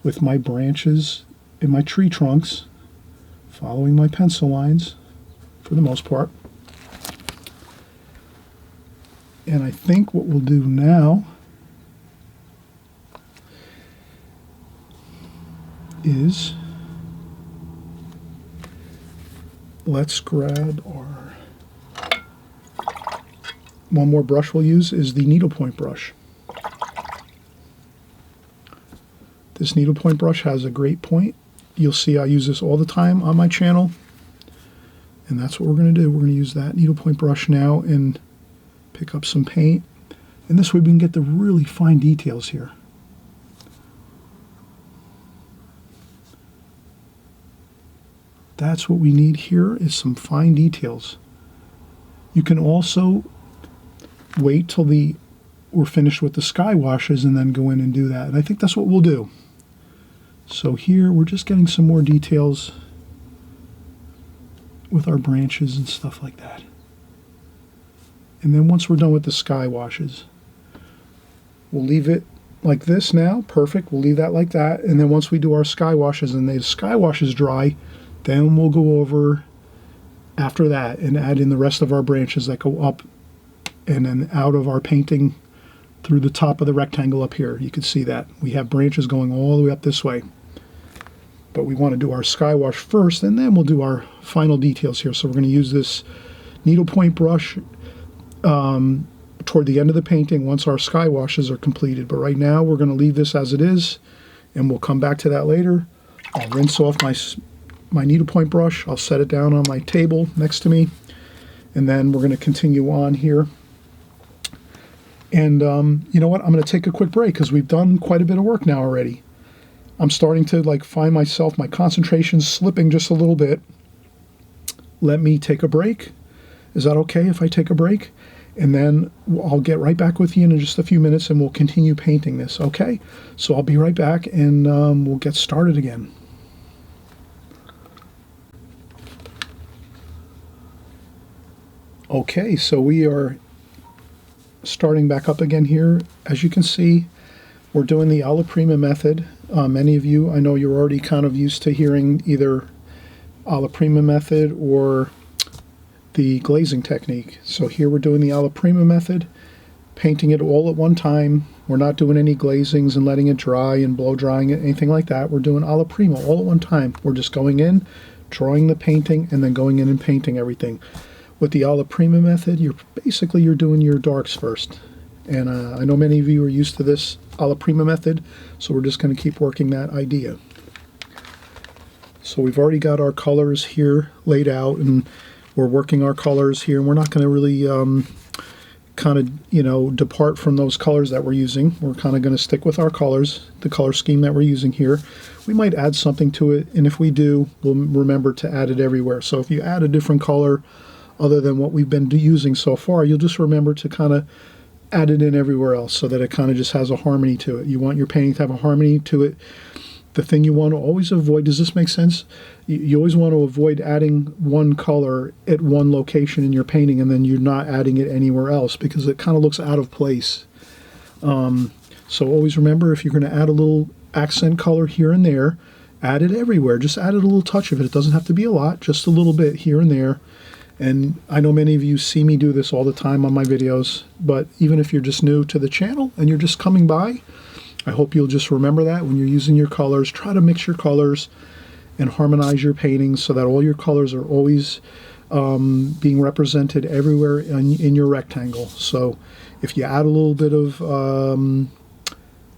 with my branches and my tree trunks, following my pencil lines for the most part. And I think what we'll do now is, let's grab our, one more brush we'll use is the needlepoint brush. This needlepoint brush has a great point. You'll see I use this all the time on my channel, and that's what we're going to do. We're going to use that needlepoint brush now and pick up some paint, and this way we can get the really fine details here. That's what we need here, is some fine details. You can also wait till we're finished with the sky washes and then go in and do that. And I think that's what we'll do. So here we're just getting some more details with our branches and stuff like that. And then once we're done with the sky washes, we'll leave it like this now. Perfect. We'll leave that like that. And then once we do our sky washes and the sky washes dry, then we'll go over after that and add in the rest of our branches that go up and then out of our painting through the top of the rectangle up here. You can see that. We have branches going all the way up this way. But we want to do our sky wash first, and then we'll do our final details here. So we're going to use this needlepoint brush toward the end of the painting once our sky washes are completed. But right now we're going to leave this as it is, and we'll come back to that later. I'll rinse off my needlepoint brush. I'll set it down on my table next to me, and then we're going to continue on here. And you know what? I'm going to take a quick break because we've done quite a bit of work now already. I'm starting to find myself, my concentration's slipping just a little bit. Let me take a break. Is that okay if I take a break? And then I'll get right back with you in just a few minutes, and we'll continue painting this, okay? So I'll be right back, and we'll get started again. Okay, so we are starting back up again here. As you can see, We're doing the alla prima method. Many of you, I know you're already kind of used to hearing either alla prima method or the glazing technique. So here we're doing the alla prima method, painting it all at one time. We're not doing any glazings and letting it dry and blow drying it, anything like that. We're doing alla prima all at one time. We're just going in, drawing the painting, and then going in and painting everything. With the alla prima method, you're doing your darks first. And I know many of you are used to this alla prima method, so we're just going to keep working that idea. So we've already got our colors here laid out, and we're working our colors here, and we're not going to really depart from those colors that we're using. We're kind of going to stick with our colors, the color scheme that we're using here. We might add something to it, and if we do, we'll remember to add it everywhere. So if you add a different color other than what we've been using so far, you'll just remember to kind of add it in everywhere else so that it kind of just has a harmony to it. You want your painting to have a harmony to it. The thing you want to always avoid, does this make sense? You always want to avoid adding one color at one location in your painting and then you're not adding it anywhere else because it kind of looks out of place. So always remember, if you're going to add a little accent color here and there, add it everywhere. Just add it a little touch of it. It doesn't have to be a lot, just a little bit here and there. And I know many of you see me do this all the time on my videos, but even if you're just new to the channel and you're just coming by, I hope you'll just remember that when you're using your colors. Try to mix your colors and harmonize your paintings so that all your colors are always being represented everywhere in your rectangle. So if you add a little bit of,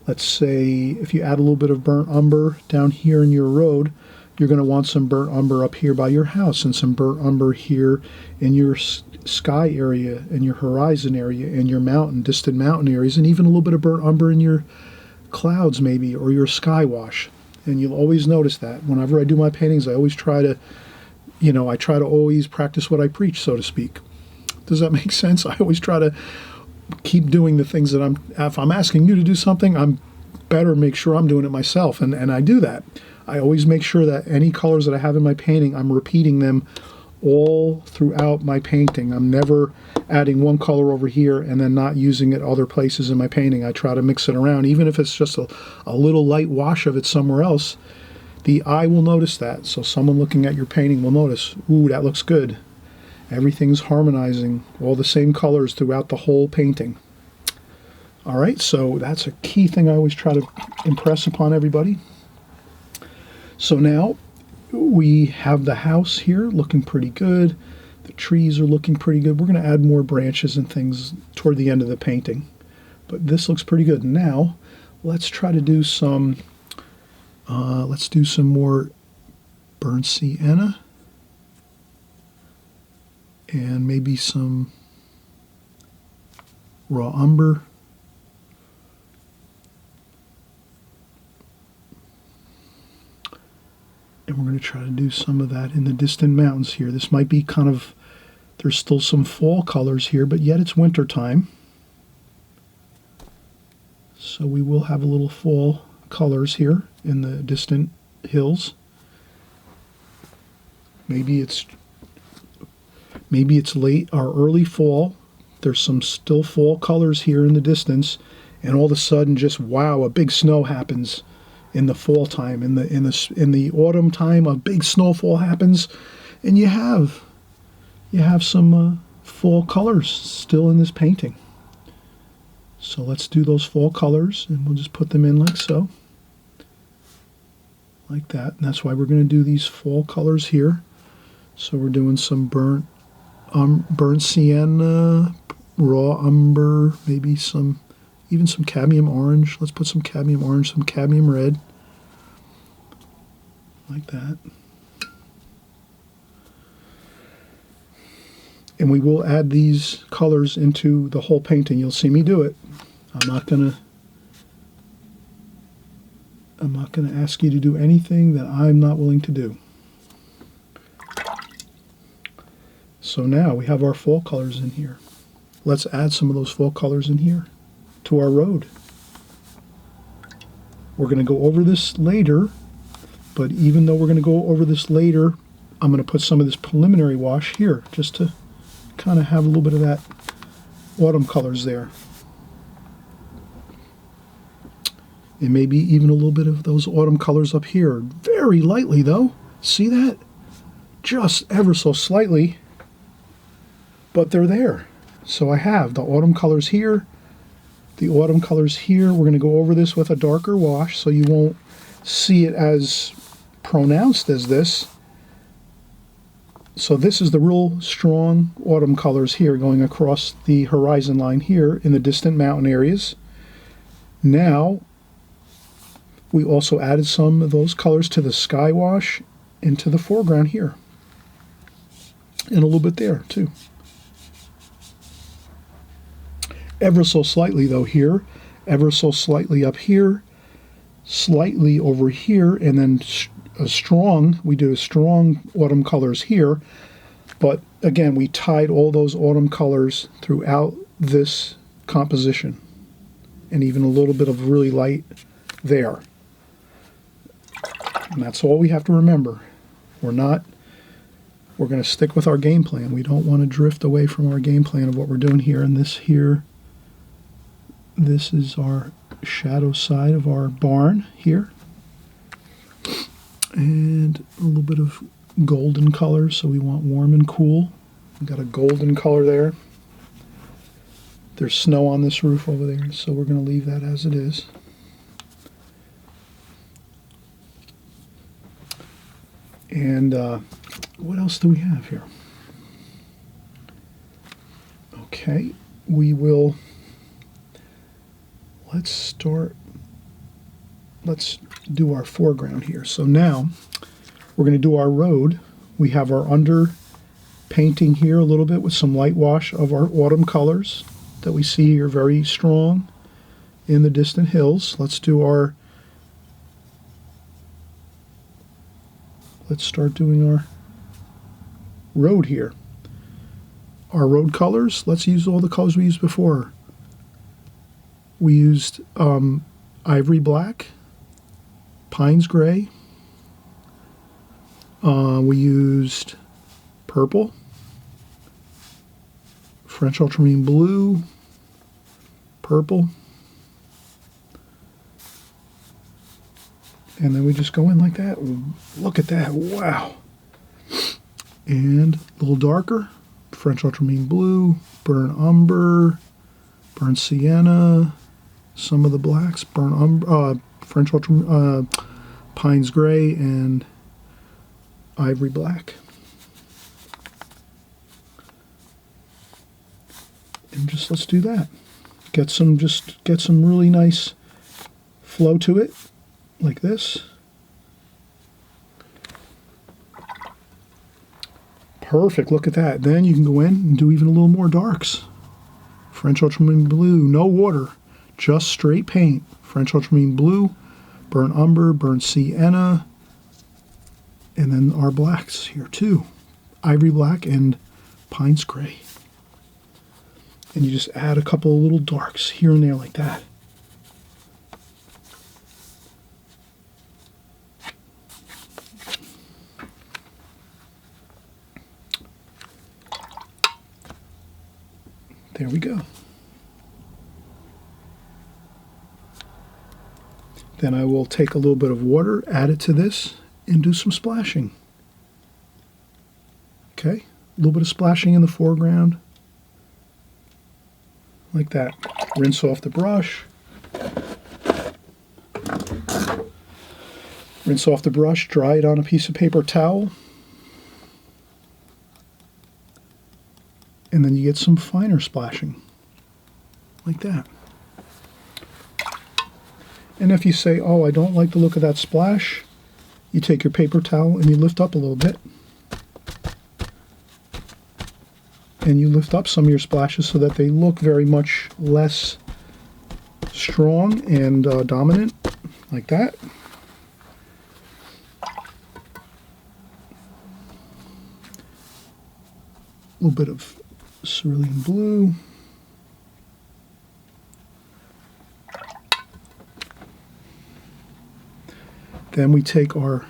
let's say, if you add a little bit of burnt umber down here in your road, you're going to want some burnt umber up here by your house and some burnt umber here in your sky area and your horizon area and your distant mountain areas, and even a little bit of burnt umber in your clouds maybe, or your sky wash. And you'll always notice that whenever I do my paintings, I always try to, I try to always practice what I preach, so to speak. Does that make sense? I always try to keep doing the things that if I'm asking you to do something, I'm better make sure I'm doing it myself. And I do that. I always make sure that any colors that I have in my painting, I'm repeating them all throughout my painting. I'm never adding one color over here and then not using it other places in my painting. I try to mix it around. Even if it's just a little light wash of it somewhere else, the eye will notice that. So someone looking at your painting will notice, ooh, that looks good. Everything's harmonizing, all the same colors throughout the whole painting. All right, so that's a key thing I always try to impress upon everybody. So now we have the house here looking pretty good. The trees are looking pretty good. We're going to add more branches and things toward the end of the painting. But this looks pretty good. Now, let's try to do some, let's do some more burnt sienna. And maybe some raw umber. And we're going to try to do some of that in the distant mountains here. This might be kind of, there's still some fall colors here, but yet it's winter time. So we will have a little fall colors here in the distant hills. Maybe it's late or early fall. There's some still fall colors here in the distance, and all of a sudden, just wow, a big snow happens. In the fall time, in the autumn time, a big snowfall happens, and you have some fall colors still in this painting. So let's do those fall colors, and we'll just put them in like so, like that. And that's why we're going to do these fall colors here. So we're doing some burnt sienna, raw umber, maybe even some cadmium orange. Let's put some cadmium orange, some cadmium red, like that. And we will add these colors into the whole painting. You'll see me do it. I'm not gonna ask you to do anything that I'm not willing to do. So now we have our fall colors in here. Let's add some of those fall colors in here to our road. We're going to go over this later, but even though we're going to go over this later, I'm going to put some of this preliminary wash here just to kind of have a little bit of that autumn colors there. and maybe even a little bit of those autumn colors up here. Very lightly though. See that? Just ever so slightly, but they're there. So I have the autumn colors here, the autumn colors here. We're going to go over this with a darker wash so you won't see it as pronounced as this. So this is the real strong autumn colors here going across the horizon line here in the distant mountain areas. Now we also added some of those colors to the sky wash into the foreground here. And a little bit there too. Ever so slightly though here, ever so slightly up here, slightly over here, and then we did a strong autumn colors here, but again we tied all those autumn colors throughout this composition, and even a little bit of really light there. And that's all we have to remember. We're going to stick with our game plan. We don't want to drift away from our game plan of what we're doing here. And this is our shadow side of our barn here. And a little bit of golden color, so we want warm and cool. We've got a golden color there. There's snow on this roof over there, so we're going to leave that as it is. And what else do we have here? Okay, let's do our foreground here. So now we're going to do our road. We have our under painting here a little bit with some light wash of our autumn colors that we see here very strong in the distant hills. Let's start doing our road here. Our road colors, let's use all the colors we used before. We used ivory black, Pines gray, we used purple, French ultramarine blue, purple, and then we just go in like that. Look at that, wow. And a little darker, French ultramarine blue, burnt umber, burnt sienna, some of the blacks, burnt umber, French ultramarine, Pines gray, and ivory black. And just let's do that. Get some really nice flow to it, like this. Perfect, look at that. Then you can go in and do even a little more darks. French ultramarine blue, no water, just straight paint. French ultramarine blue, burnt umber, burnt sienna, and then our blacks here too. Ivory black and Pines gray. And you just add a couple of little darks here and there like that. There we go. Then I will take a little bit of water, add it to this, and do some splashing. Okay, a little bit of splashing in the foreground, like that. Rinse off the brush. Rinse off the brush, dry it on a piece of paper towel. And then you get some finer splashing, like that. And if you say, oh, I don't like the look of that splash, you take your paper towel and you lift up a little bit. And you lift up some of your splashes so that they look very much less strong and dominant, like that. A little bit of cerulean blue. Then we take our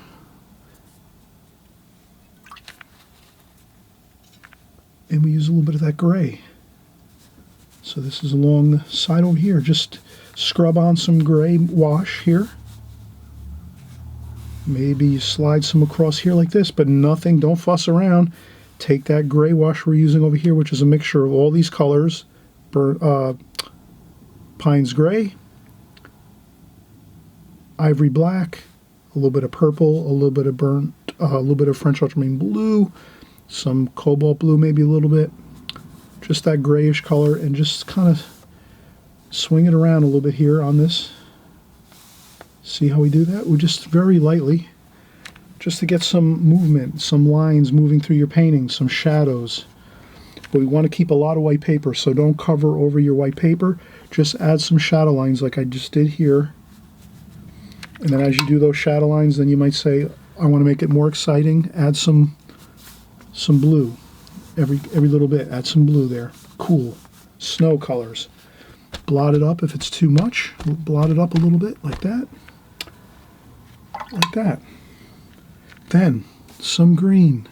and we use a little bit of that gray. So this is along the side over here, just scrub on some gray wash here. Maybe slide some across here like this, but nothing, don't fuss around. Take that gray wash we're using over here, which is a mixture of all these colors, Pines Gray, Ivory Black, a little bit of purple, a little bit of burnt, a little bit of French ultramarine blue, some cobalt blue maybe a little bit, just that grayish color, and just kind of swing it around a little bit here on this. See how we do that? We just very lightly, just to get some movement, some lines moving through your painting, some shadows. But we want to keep a lot of white paper, so don't cover over your white paper. Just add some shadow lines like I just did here. And then as you do those shadow lines, then you might say, I want to make it more exciting. Add some blue. Every little bit, add some blue there. Cool. Snow colors. Blot it up if it's too much. Blot it up a little bit like that. Like that. Then some green.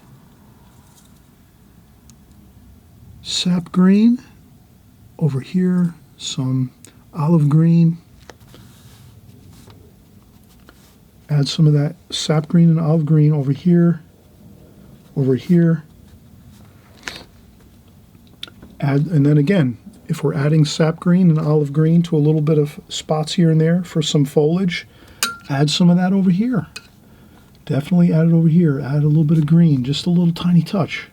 Sap green over here. Some olive green. Add some of that sap green and olive green over here. Over here. And then again, if we're adding sap green and olive green to a little bit of spots here and there for some foliage, add some of that over here. Definitely add it over here. Add a little bit of green, just a little tiny touch.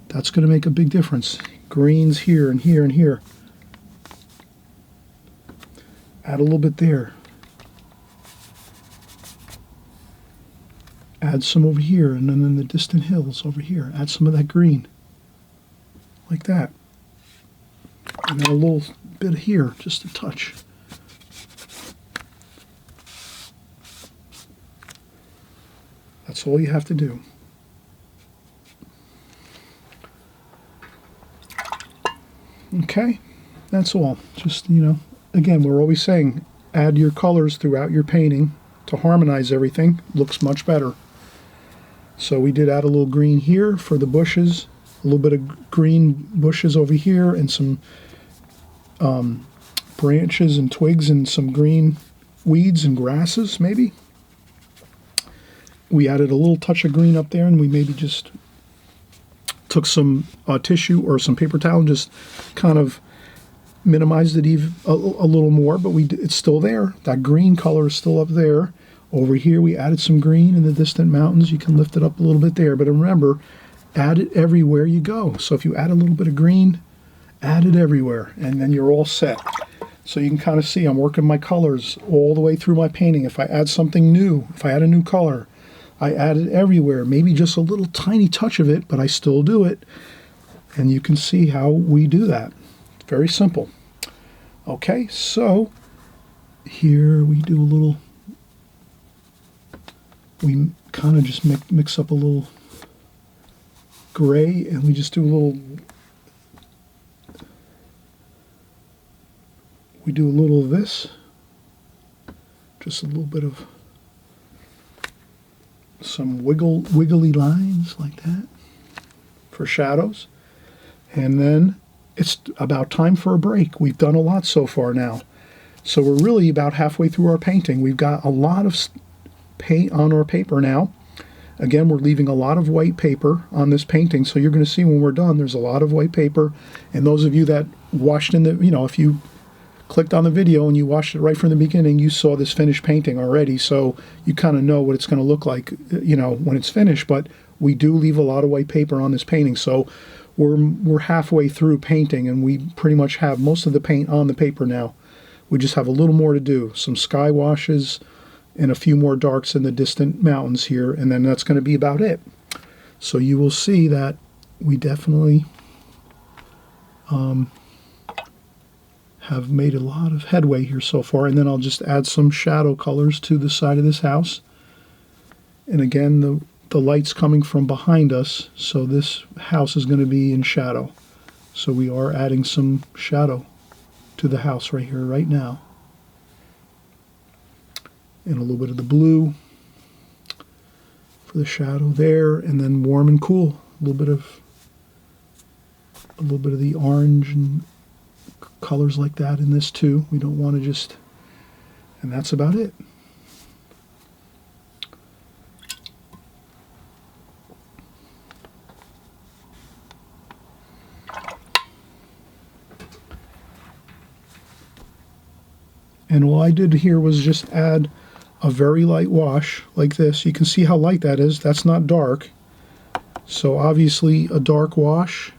That's going to make a big difference. Greens here and here and here. Add a little bit there. Add some over here, and then in the distant hills over here, add some of that green. Like that. And then a little bit here, just a touch. That's all you have to do. Okay, that's all. Just, again, we're always saying, add your colors throughout your painting to harmonize everything. Looks much better. So we did add a little green here for the bushes, a little bit of green bushes over here, and some branches and twigs and some green weeds and grasses, maybe. We added a little touch of green up there, and we maybe just took some tissue or some paper towel and just kind of minimized it even a little more, but it's still there. That green color is still up there. Over here we added some green in the distant mountains. You can lift it up a little bit there, but remember, add it everywhere you go. So if you add a little bit of green, add it everywhere, and then you're all set. So you can kind of see I'm working my colors all the way through my painting. If I add something new, if I add a new color, I add it everywhere. Maybe just a little tiny touch of it, but I still do it. And you can see how we do that. Very simple. Okay, so here we do a little, we kind of just mix up a little gray, and we just do a little, we do a little of this, just a little bit of some wiggly lines like that for shadows. And then it's about time for a break. We've done a lot so far now. So we're really about halfway through our painting. We've got a lot of paint on our paper now. Again, we're leaving a lot of white paper on this painting, so you're going to see when we're done, there's a lot of white paper. And those of you that watched in the, if you clicked on the video and you watched it right from the beginning, you saw this finished painting already, so you kind of know what it's going to look like, when it's finished. But we do leave a lot of white paper on this painting, so we're halfway through painting, and we pretty much have most of the paint on the paper now. We just have a little more to do, some sky washes and a few more darks in the distant mountains here, and then that's going to be about it. So you will see that we definitely have made a lot of headway here so far. And then I'll just add some shadow colors to the side of this house. And again, the light's coming from behind us, so this house is going to be in shadow. So we are adding some shadow to the house right here, right now. And a little bit of the blue for the shadow there, and then warm and cool. A little bit of the orange and colors like that in this too. We don't want to just, and that's about it. And all I did here was just add a very light wash like this. You can see how light that is. That's not dark. So obviously a dark wash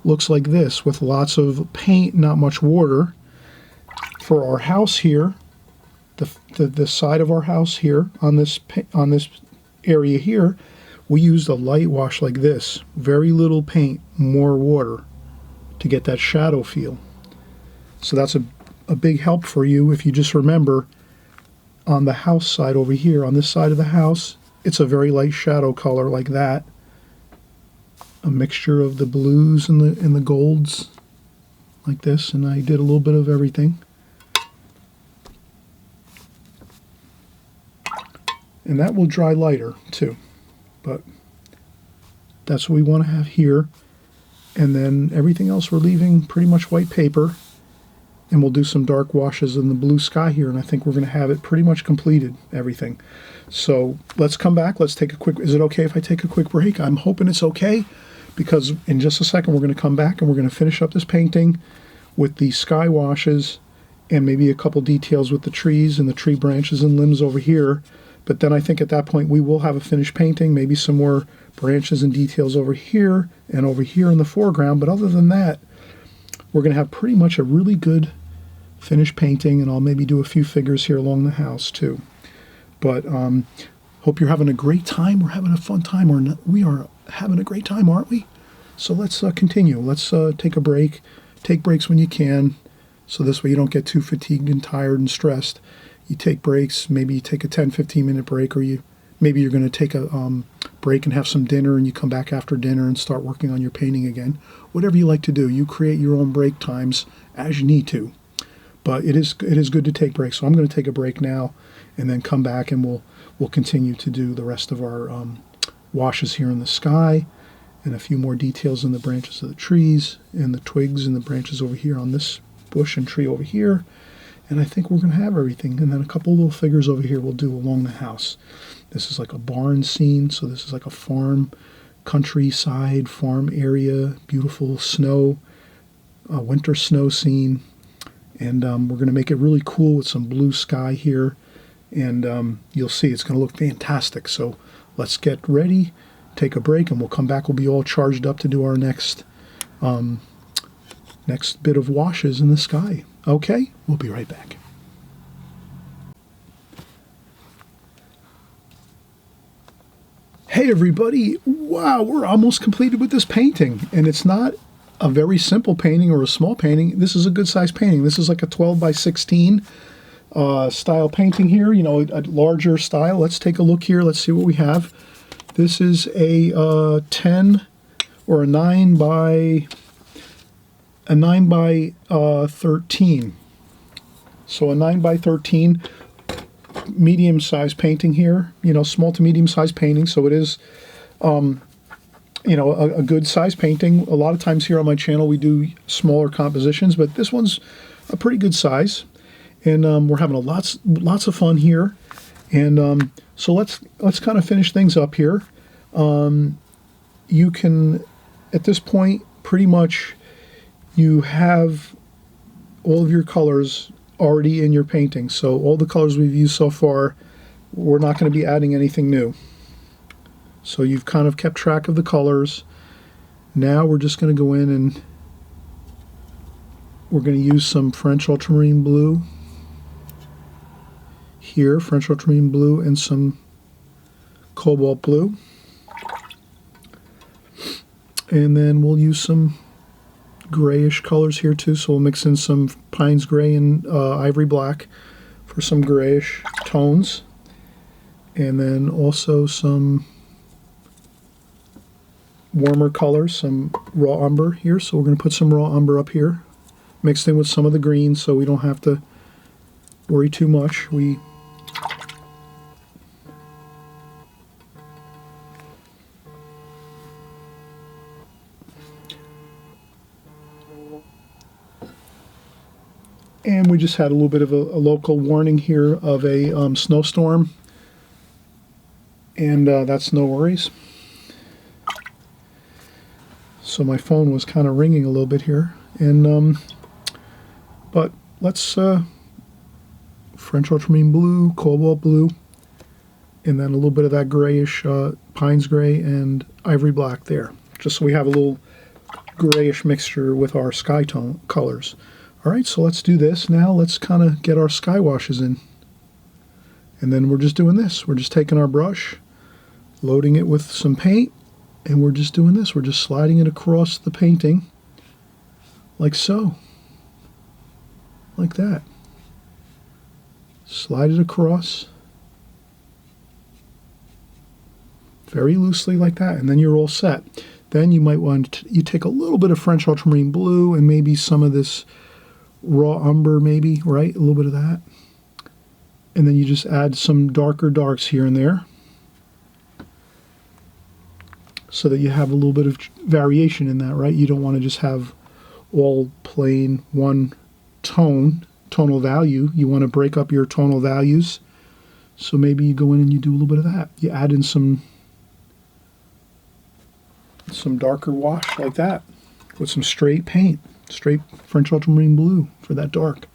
looks like this with lots of paint, not much water. For our house here, the side of our house here on this area here, we used a light wash like this. Very little paint, more water to get that shadow feel. So that's a big help for you if you just remember on the house side over here, on this side of the house, it's a very light shadow color like that. A mixture of the blues and the golds like this, and I did a little bit of everything. And that will dry lighter too, but that's what we want to have here. And then everything else we're leaving pretty much white paper, and we'll do some dark washes in the blue sky here, and I think we're going to have it pretty much completed, everything. So let's come back, let's take a quick, is it okay if I take a quick break? I'm hoping it's okay, because in just a second we're going to come back and we're going to finish up this painting with the sky washes and maybe a couple details with the trees and the tree branches and limbs over here. But then I think at that point we will have a finished painting, maybe some more branches and details over here and over here in the foreground. But other than that, we're going to have pretty much a really good finished painting, and I'll maybe do a few figures here along the house too. But hope you're having a great time. We're having a fun time. We are having a great time, aren't we? So let's continue. Let's take a break. Take breaks when you can, so this way you don't get too fatigued and tired and stressed. You take breaks, maybe you take a 10-15 minute break, or maybe you're going to take a break and have some dinner, and you come back after dinner and start working on your painting again. Whatever you like to do, you create your own break times as you need to. But it is good to take breaks. So I'm going to take a break now and then come back, and we'll continue to do the rest of our washes here in the sky and a few more details in the branches of the trees and the twigs and the branches over here on this bush and tree over here. And I think we're going to have everything. And then a couple little figures over here we'll do along the house. This is like a barn scene, so this is like a farm, countryside, farm area, beautiful snow, winter snow scene. And we're going to make it really cool with some blue sky here. And you'll see it's going to look fantastic. So let's get ready, take a break, and we'll come back. We'll be all charged up to do our next bit of washes in the sky. Okay, we'll be right back. Hey everybody, wow, we're almost completed with this painting, and it's not a very simple painting or a small painting. This is a good size painting. This is like a 12 by 16 style painting here, you know, a larger style. Let's take a look here. Let's see what we have. This is a 10 or a 9 by 13. So a 9 by 13 medium size painting here, you know, small to medium size painting. So it is, you know, a good size painting. A lot of times here on my channel we do smaller compositions, but this one's a pretty good size. And we're having lots of fun here. And so let's kind of finish things up here. You can, at this point, pretty much you have all of your colors already in your painting. So all the colors we've used so far, we're not going to be adding anything new. So you've kind of kept track of the colors. Now we're just going to go in and we're going to use some French ultramarine blue here, French ultramarine blue, and some cobalt blue. And then we'll use some grayish colors here too, so we'll mix in some Pines Gray and Ivory Black for some grayish tones. And then also some warmer colors, some raw umber here. So we're going to put some raw umber up here, mixed in with some of the green, so we don't have to worry too much. And we just had a little bit of a local warning here of a snowstorm, and that's no worries. So my phone was kind of ringing a little bit here, and but let's French ultramarine blue, cobalt blue, and then a little bit of that grayish Pines gray and ivory black there, just so we have a little grayish mixture with our sky tone colors. All right, so let's do this now. Let's kind of get our sky washes in. And then we're just doing this. We're just taking our brush, loading it with some paint, and we're just doing this. We're just sliding it across the painting, like so. Like that. Slide it across. Very loosely like that, and then you're all set. Then you might want to, you take a little bit of French ultramarine blue and maybe some of this raw umber, maybe, right? A little bit of that. And then you just add some darker darks here and there so that you have a little bit of variation in that, right? You don't want to just have all plain one tonal value. You want to break up your tonal values. So maybe you go in and you do a little bit of that. You add in some darker wash like that with some straight paint. Straight French ultramarine blue for that dark.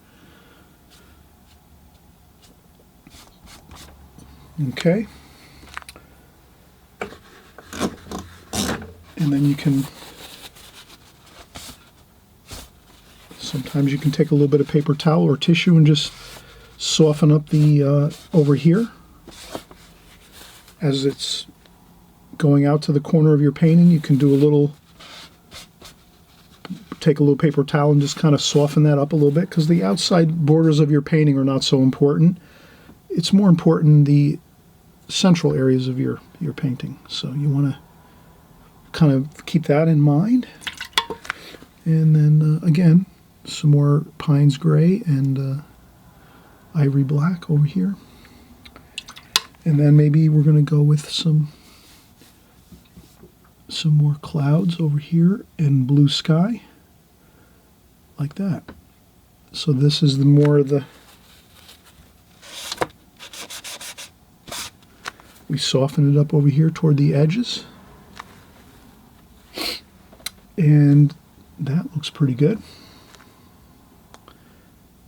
Okay. And then you can, sometimes you can take a little bit of paper towel or tissue and just soften up the over here as it's going out to the corner of your painting. You can do a little, take a little paper towel and just kind of soften that up a little bit, because the outside borders of your painting are not so important. It's more important the central areas of your painting. So you want to kind of keep that in mind. And then again, some more Pines gray and ivory black over here. And then maybe we're going to go with some more clouds over here and blue sky. Like that. So this is the more of the, we soften it up over here toward the edges, and that looks pretty good.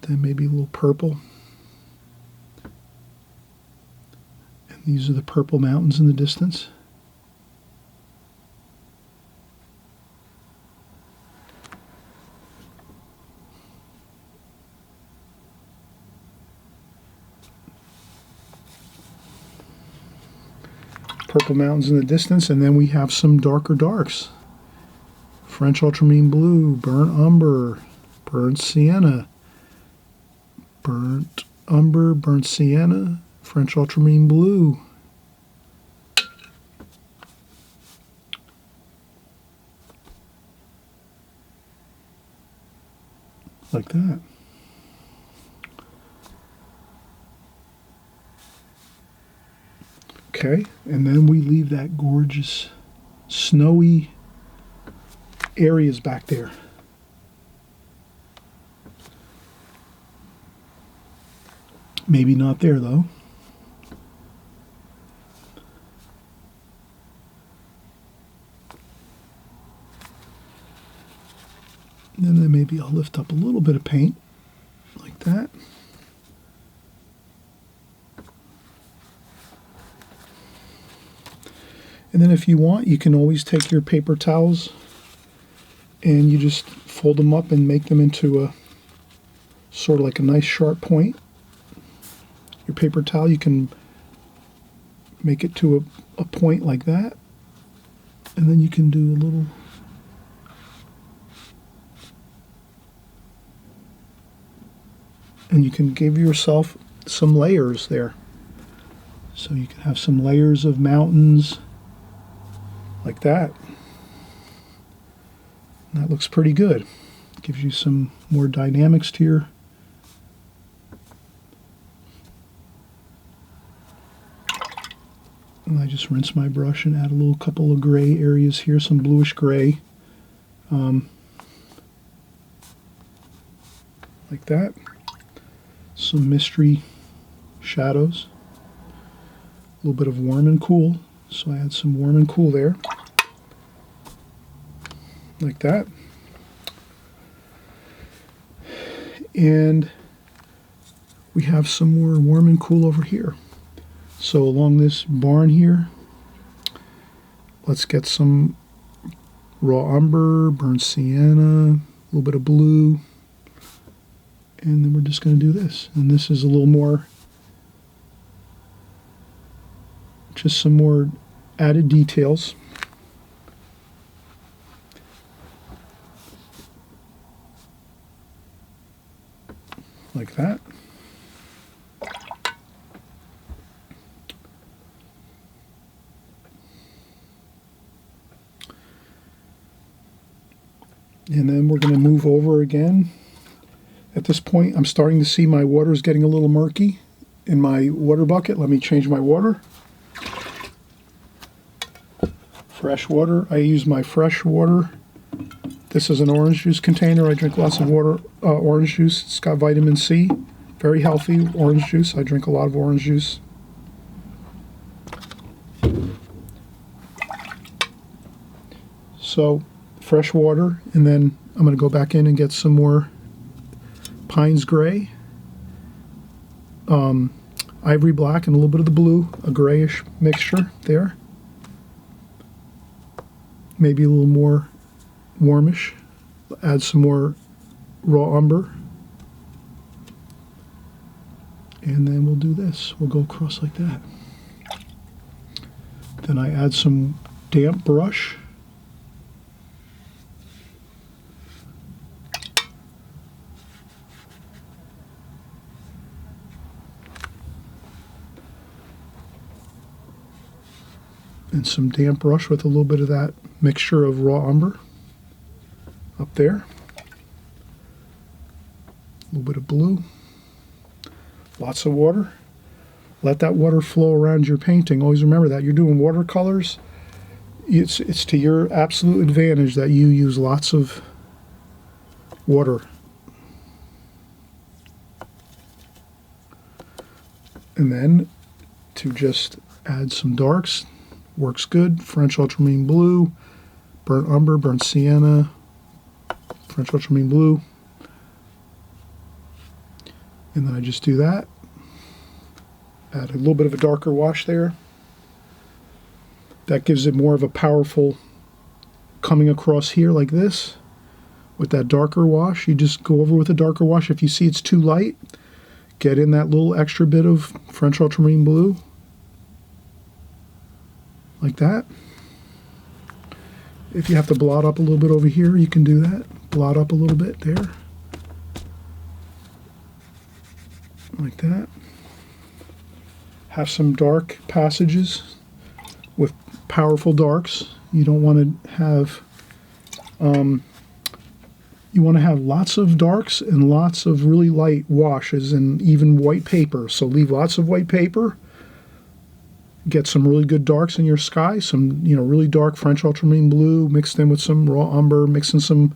Then maybe a little purple, and these are the purple mountains in the distance. Purple mountains in the distance, and then we have some darker darks. French ultramarine blue, burnt umber, burnt sienna, burnt umber, burnt sienna, French ultramarine blue. Like that. Okay, and then we leave that gorgeous snowy areas back there. Maybe not there though. And then maybe I'll lift up a little bit of paint like that. And then if you want, you can always take your paper towels and you just fold them up and make them into a sort of like a nice sharp point. Your paper towel, you can make it to a point like that, and then you can do a little, and you can give yourself some layers there. So you can have some layers of mountains like that. And that looks pretty good. Gives you some more dynamics to your, and I just rinse my brush and add a little couple of gray areas here, some bluish gray, like that. some mystery shadows. A little bit of warm and cool. So I add some warm and cool there. Like that. And we have some more warm and cool over here. So along this barn here, let's get some raw umber, burnt sienna, a little bit of blue, and then we're just going to do this. And this is a little more, just some more added details. Like that. And then we're going to move over again. At this point, I'm starting to see my water is getting a little murky in my water bucket. Let me change my water. Fresh water. I use my fresh water. This is an orange juice container. I drink lots of water, orange juice. It's got vitamin C. Very healthy orange juice. I drink a lot of orange juice. So, fresh water, and then I'm going to go back in and get some more Pines Gray, Ivory Black, and a little bit of the blue, a grayish mixture there. Maybe a little more warmish. Add some more raw umber. And then we'll do this. We'll go across like that. Then I add some damp brush. And some damp brush with a little bit of that mixture of raw umber up there. A little bit of blue. Lots of water. Let that water flow around your painting. Always remember that. You're doing watercolors. It's to your absolute advantage that you use lots of water. And then to just add some darks. Works good. French ultramarine blue, burnt umber, burnt sienna, French ultramarine blue. And then I just do that. Add a little bit of a darker wash there. That gives it more of a powerful coming across here like this. With that darker wash, you just go over with a darker wash. If you see it's too light, get in that little extra bit of French ultramarine blue. Like that. If you have to blot up a little bit over here, you can do that. Blot up a little bit there. Like that. Have some dark passages with powerful darks. You don't want to have, you want to have lots of darks and lots of really light washes and even white paper. So leave lots of white paper. Get some really good darks in your sky, some really dark French ultramarine blue mixed in with some raw umber, mixing some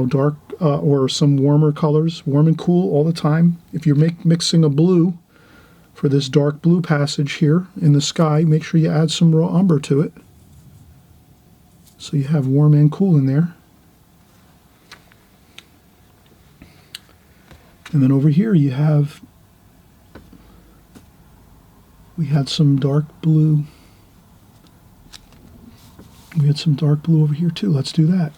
dark or some warmer colors, warm and cool all the time. If you're mixing a blue for this dark blue passage here in the sky, make sure you add some raw umber to it, so you have warm and cool in there. And then over here you have. We had some dark blue. We had some dark blue over here too. Let's do that.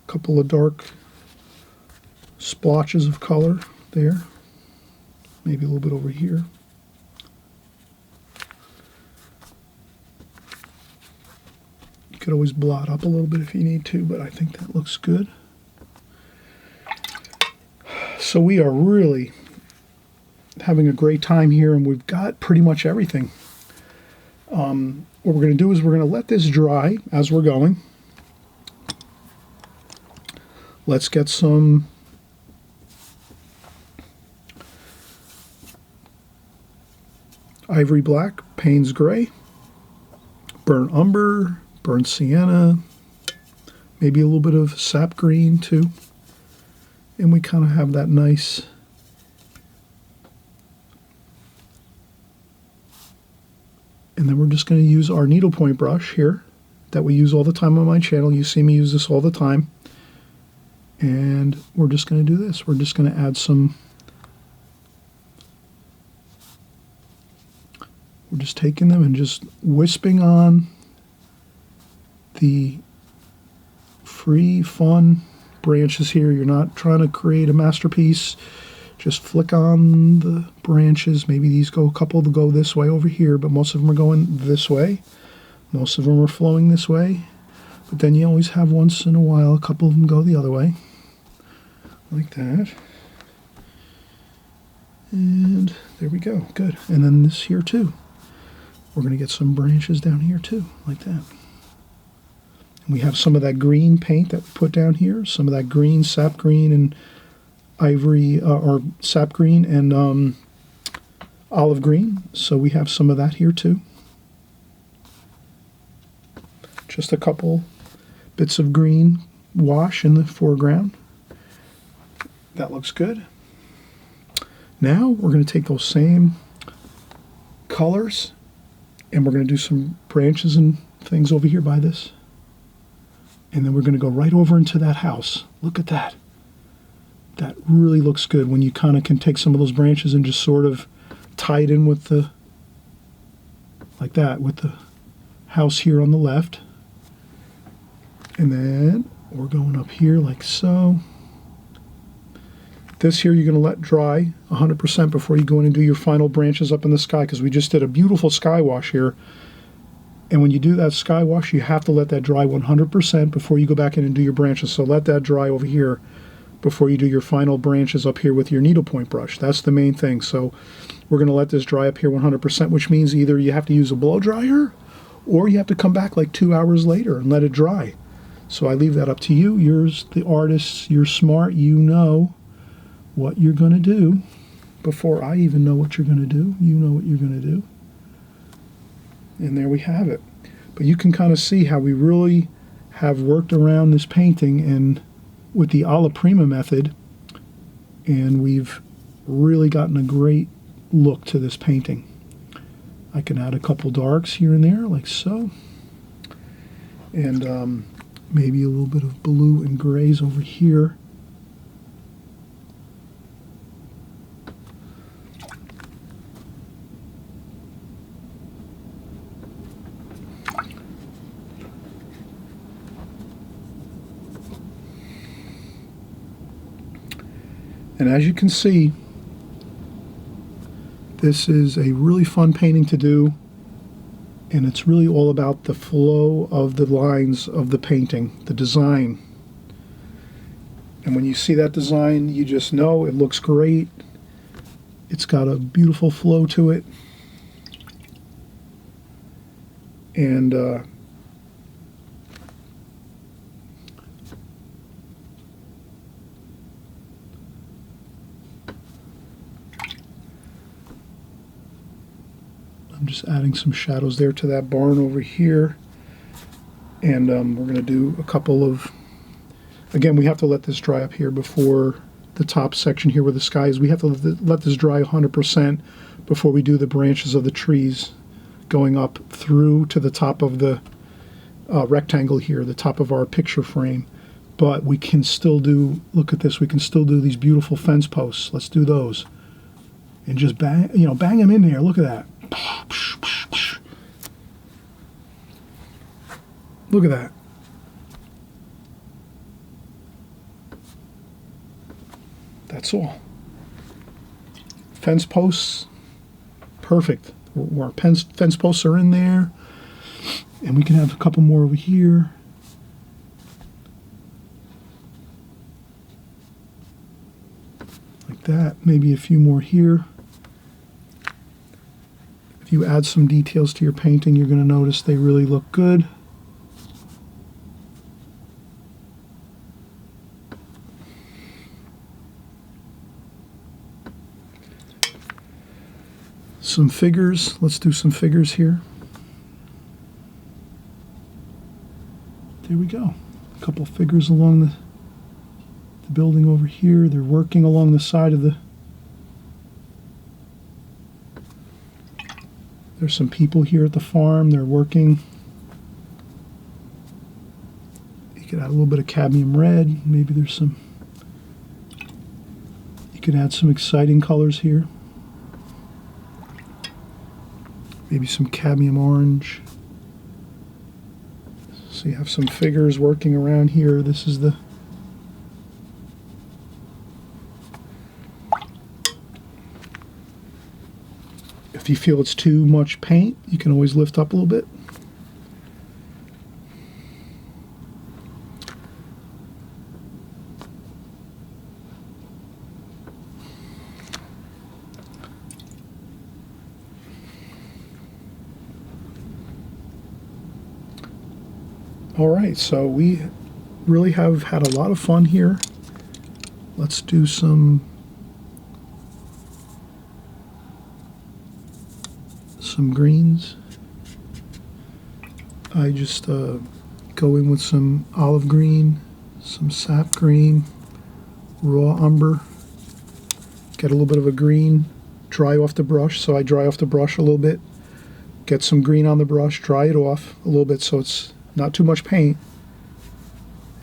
Couple of dark splotches of color there. Maybe a little bit over here. Could always blot up a little bit if you need to, but I think that looks good. So we are really having a great time here, and we've got pretty much everything. What we're going to do is we're going to let this dry as we're going. Let's get some ivory black, Payne's gray, burnt umber, burnt sienna, maybe a little bit of sap green too. And we kind of have that nice and then we're just going to use our needlepoint brush here that we use all the time on my channel. You see me use this all the time. And we're just going to do this. We're just going to add some, we're just taking them and just wisping on the free, fun branches here. You're not trying to create a masterpiece. Just flick on the branches. Maybe these go, a couple go this way over here, but most of them are going this way. Most of them are flowing this way. But then you always have once in a while a couple of them go the other way. Like that. And there we go. Good. And then this here too. We're going to get some branches down here too, like that. And we have some of that green paint that we put down here. Some of that green, sap green, and ivory, or sap green and olive green. So we have some of that here too. Just a couple bits of green wash in the foreground. That looks good. Now we're going to take those same colors and we're going to do some branches and things over here by this. And then we're going to go right over into that house. Look at that. That really looks good when you kind of can take some of those branches and just sort of tie it in with the, like that, with the house here on the left. And then we're going up here like so. This here you're going to let dry 100% before you go in and do your final branches up in the sky, because we just did a beautiful sky wash here. And when you do that sky wash, you have to let that dry 100% before you go back in and do your branches. So let that dry over here before you do your final branches up here with your needlepoint brush. That's the main thing. So we're going to let this dry up here 100%, which means either you have to use a blow dryer or you have to come back like 2 hours later and let it dry. So I leave that up to you. You're the artist. You're smart. You know what you're going to do before I even know what you're going to do. You know what you're going to do. And there we have it. But you can kind of see how we really have worked around this painting and with the alla prima method, and we've really gotten a great look to this painting. I can add a couple darks here and there like so, and maybe a little bit of blue and grays over here. And as you can see, this is a really fun painting to do, and it's really all about the flow of the lines of the painting, the design. And when you see that design, you just know it looks great. It's got a beautiful flow to it. And I'm just adding some shadows there to that barn over here. And we're going to do a couple of, again, we have to let this dry up here before the top section here where the sky is. We have to let this dry 100% before we do the branches of the trees going up through to the top of the rectangle here, the top of our picture frame. But we can still do, look at this, we can still do these beautiful fence posts. Let's do those. And just bang, you know, bang them in there. Look at that. Look at that. That's all. Fence posts, perfect. Our fence posts are in there. And we can have a couple more over here. Like that. Maybe a few more here. If you add some details to your painting, you're going to notice they really look good. Some figures. Let's do some figures here. There we go. A couple figures along the building over here. They're working along the side of the... There's some people here at the farm. They're working. You could add a little bit of cadmium red. Maybe there's some... You could add some exciting colors here. Maybe some cadmium orange. So you have some figures working around here. This is the... If you feel it's too much paint, you can always lift up a little bit. All right, so we really have had a lot of fun here. Let's do some greens. I just go in with some olive green, some sap green, raw umber, get a little bit of a green, dry off the brush. So I dry off the brush a little bit, get some green on the brush, dry it off a little bit so it's not too much paint,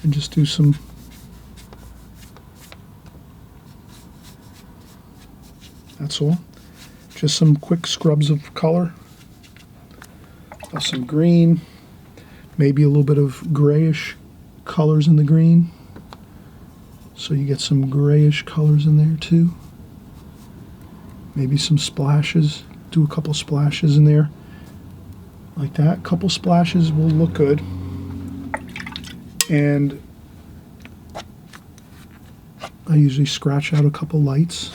and just do some that's all. Just some quick scrubs of color, some green, maybe a little bit of grayish colors in the green, so you get some grayish colors in there too. Maybe some splashes, do a couple splashes in there like that. A couple splashes will look good. And I usually scratch out a couple lights.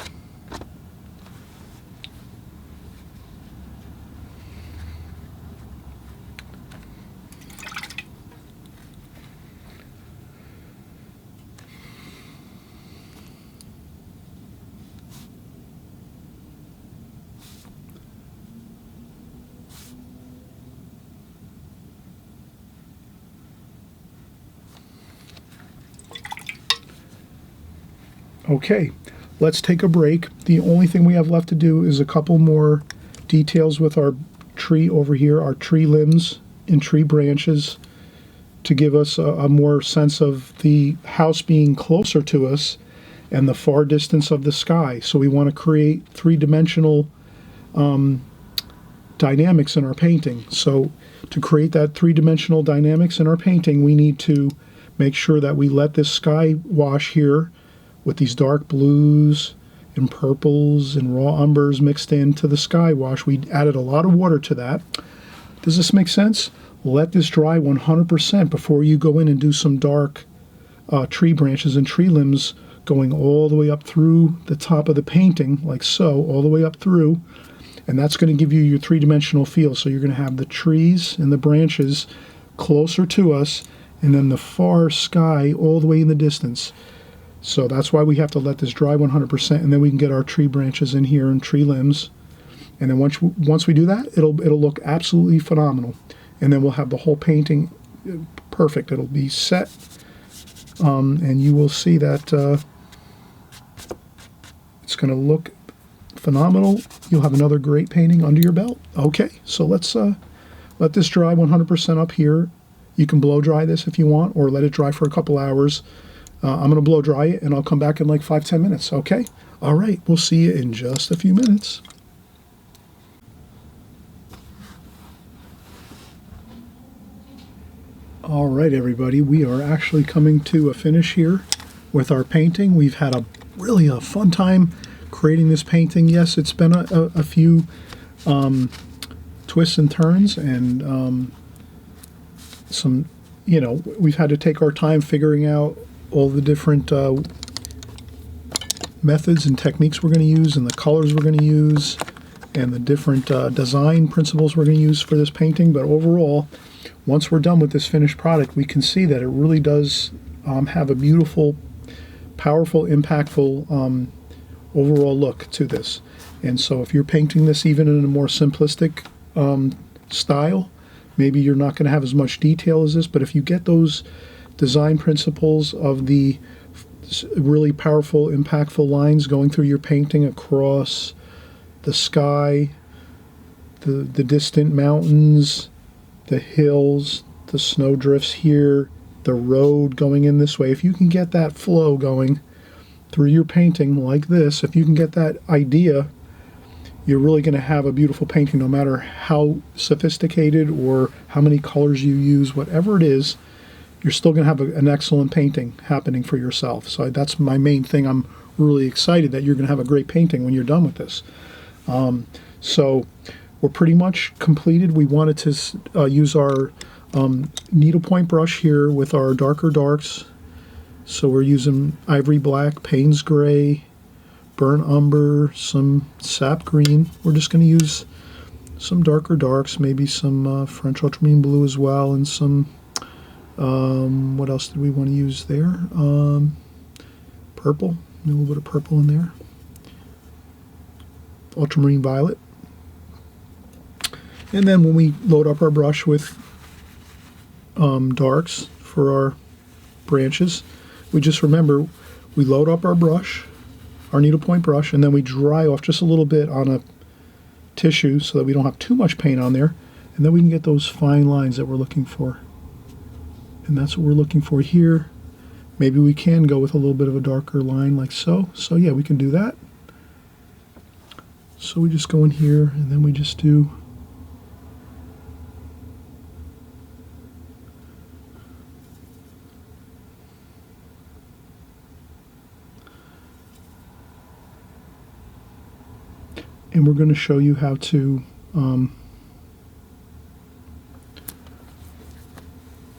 Okay, let's take a break. The only thing we have left to do is a couple more details with our tree over here, our tree limbs and tree branches, to give us a more sense of the house being closer to us and the far distance of the sky. So we want to create three-dimensional dynamics in our painting. So to create that three-dimensional dynamics in our painting, we need to make sure that we let this sky wash here with these dark blues and purples and raw umbers mixed into the sky wash. We added a lot of water to that. Does this make sense? Let this dry 100% before you go in and do some dark tree branches and tree limbs going all the way up through the top of the painting, like so, all the way up through. And that's going to give you your three-dimensional feel. So you're going to have the trees and the branches closer to us, and then the far sky all the way in the distance. So that's why we have to let this dry 100%, and then we can get our tree branches in here and tree limbs. And then once we do that, it'll look absolutely phenomenal. And then we'll have the whole painting perfect. It'll be set, and you will see that it's going to look phenomenal. You'll have another great painting under your belt. Okay, so let's let this dry 100% up here. You can blow dry this if you want, or let it dry for a couple hours. I'm going to blow dry it, and I'll come back in like 5-10 minutes, okay? All right, we'll see you in just a few minutes. All right, everybody, we are actually coming to a finish here with our painting. We've had really a fun time creating this painting. Yes, it's been a few twists and turns, and some, we've had to take our time figuring out all the different methods and techniques we're going to use, and the colors we're going to use, and the different design principles we're going to use for this painting. But overall, once we're done with this finished product, we can see that it really does have a beautiful, powerful, impactful overall look to this. And so if you're painting this even in a more simplistic style, maybe you're not going to have as much detail as this, but if you get those design principles of the really powerful, impactful lines going through your painting across the sky, the distant mountains, the hills, the snowdrifts here, the road going in this way, if you can get that flow going through your painting like this, if you can get that idea, you're really going to have a beautiful painting no matter how sophisticated or how many colors you use, whatever it is, you're still going to have an excellent painting happening for yourself. So that's my main thing. I'm really excited that you're going to have a great painting when you're done with this. So we're pretty much completed. We wanted to use our needlepoint brush here with our darker darks. So we're using ivory black, Payne's gray, burnt umber, some sap green. We're just going to use some darker darks, maybe some French ultramarine blue as well, and some, what else did we want to use there? Purple, a little bit of purple in there. Ultramarine violet. And then when we load up our brush with darks for our branches, we just remember we load up our brush, our needlepoint brush, and then we dry off just a little bit on a tissue so that we don't have too much paint on there, and then we can get those fine lines that we're looking for. And that's what we're looking for here. Maybe we can go with a little bit of a darker line like so. So yeah, we can do that. So we just go in here and then we just do and we're going to show you how to we're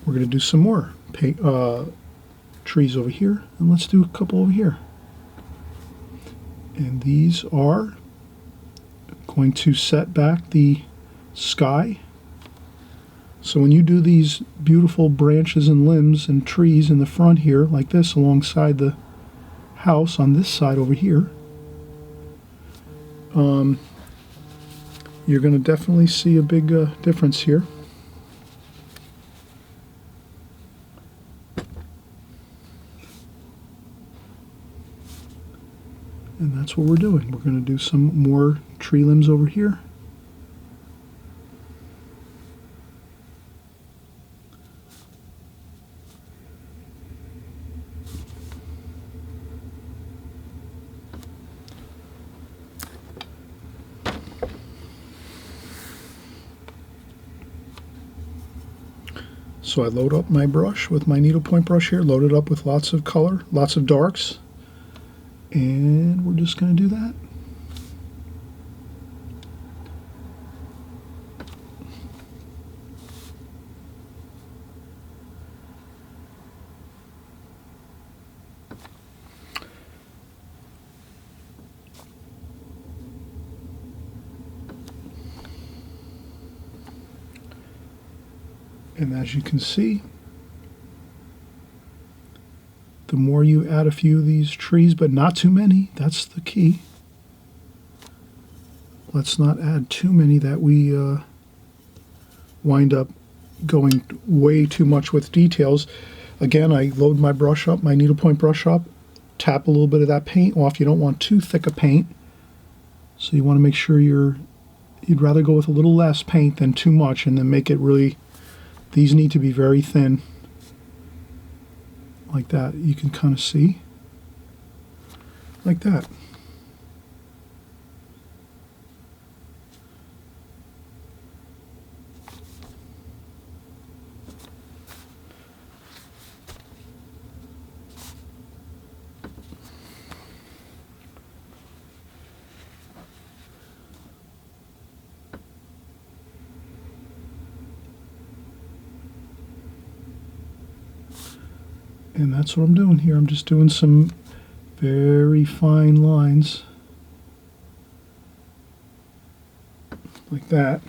going to do some more trees over here, and let's do a couple over here. And these are going to set back the sky. So when you do these beautiful branches and limbs and trees in the front here, like this, alongside the house on this side over here, you're going to definitely see a big difference here. And that's what we're doing. We're going to do some more tree limbs over here. So I load up my brush with my needlepoint brush here, load it up with lots of color, lots of darks, and we're just going to do that. And as you can see, the more you add a few of these trees, but not too many, that's the key. Let's not add too many that we wind up going way too much with details. Again, I load my brush up, my needlepoint brush up, tap a little bit of that paint off. You don't want too thick a paint, so you want to make sure you'd rather go with a little less paint than too much, and then make it really, these need to be very thin, like that. You can kind of see, like that. And that's what I'm doing here. I'm just doing some very fine lines, like that.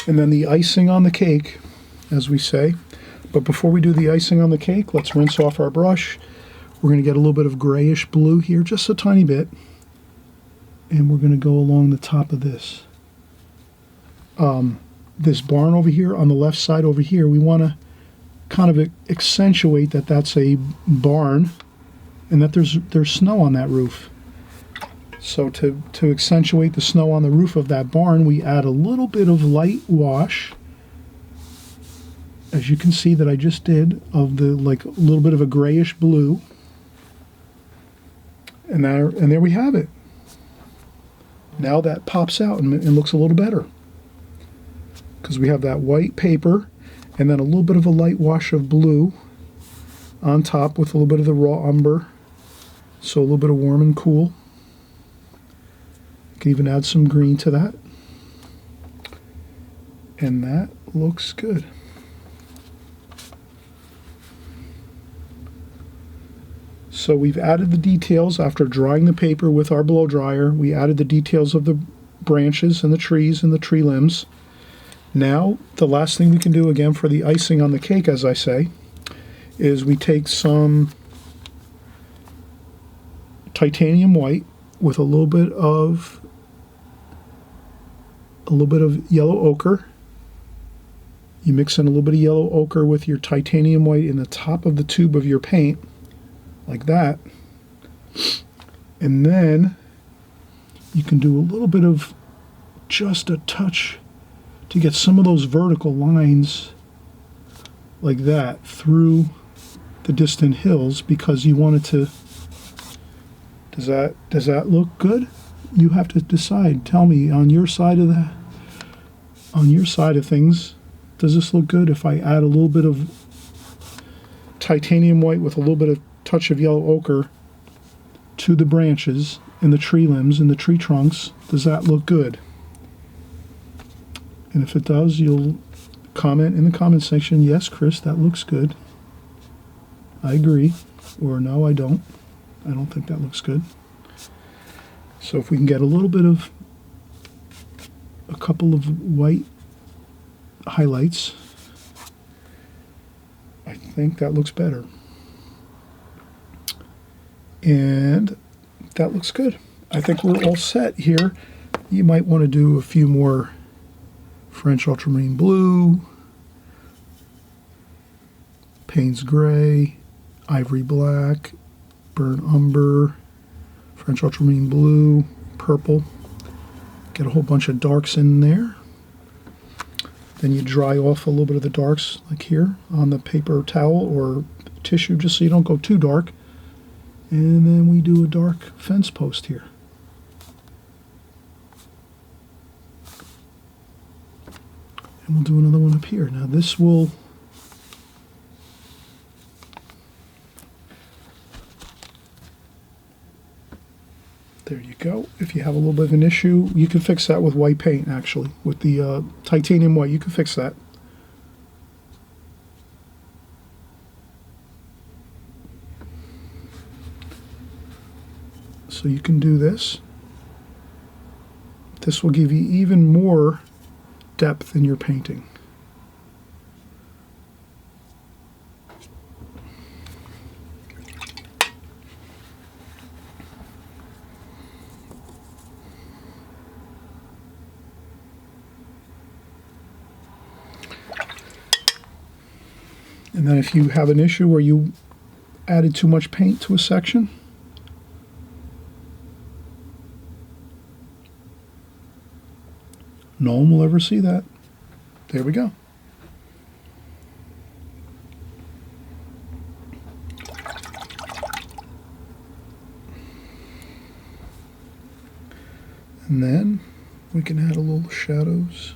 And then the icing on the cake, as we say. But before we do the icing on the cake, let's rinse off our brush We're going to get a little bit of grayish blue here, just a tiny bit. And we're going to go along the top of this. This barn over here, on the left side over here, we want to kind of accentuate that that's a barn and that there's snow on that roof. So to accentuate the snow on the roof of that barn, we add a little bit of light wash, as you can see that I just did, of the like a little bit of a grayish blue. And there we have it. Now that pops out and looks a little better, because we have that white paper and then a little bit of a light wash of blue on top with a little bit of the raw umber, so a little bit of warm and cool. You can even add some green to that, and that looks good. So we've added the details after drying the paper with our blow dryer. We added the details of the branches and the trees and the tree limbs. Now, the last thing we can do, again, for the icing on the cake, as I say, is we take some titanium white with a little bit of yellow ochre. You mix in a little bit of yellow ochre with your titanium white in the top of the tube of your paint, like that. And then you can do a little bit of just a touch to get some of those vertical lines like that through the distant hills, because you want it to. Does that look good? You have to decide. Tell me, on your side of things, does this look good if I add a little bit of titanium white with a little bit of touch of yellow ochre to the branches and the tree limbs and the tree trunks? Does that look good? And if it does, you'll comment in the comment section, yes, Chris, that looks good. I agree. Or no, I don't. I don't think that looks good. So if we can get a couple of white highlights, I think that looks better. And that looks good. I think we're all set here. You might want to do a few more French ultramarine blue, Payne's gray, ivory black, burnt umber, French ultramarine blue, purple. Get a whole bunch of darks in there. Then you dry off a little bit of the darks, like here, on the paper towel or tissue, just so you don't go too dark. And then we do a dark fence post here. And we'll do another one up here. Now this will, there you go. If you have a little bit of an issue, you can fix that with white paint, actually. With the titanium white, you can fix that. So you can do this. This will give you even more depth in your painting. And then if you have an issue where you added too much paint to a section, no one will ever see that. There we go. And then we can add a little shadows.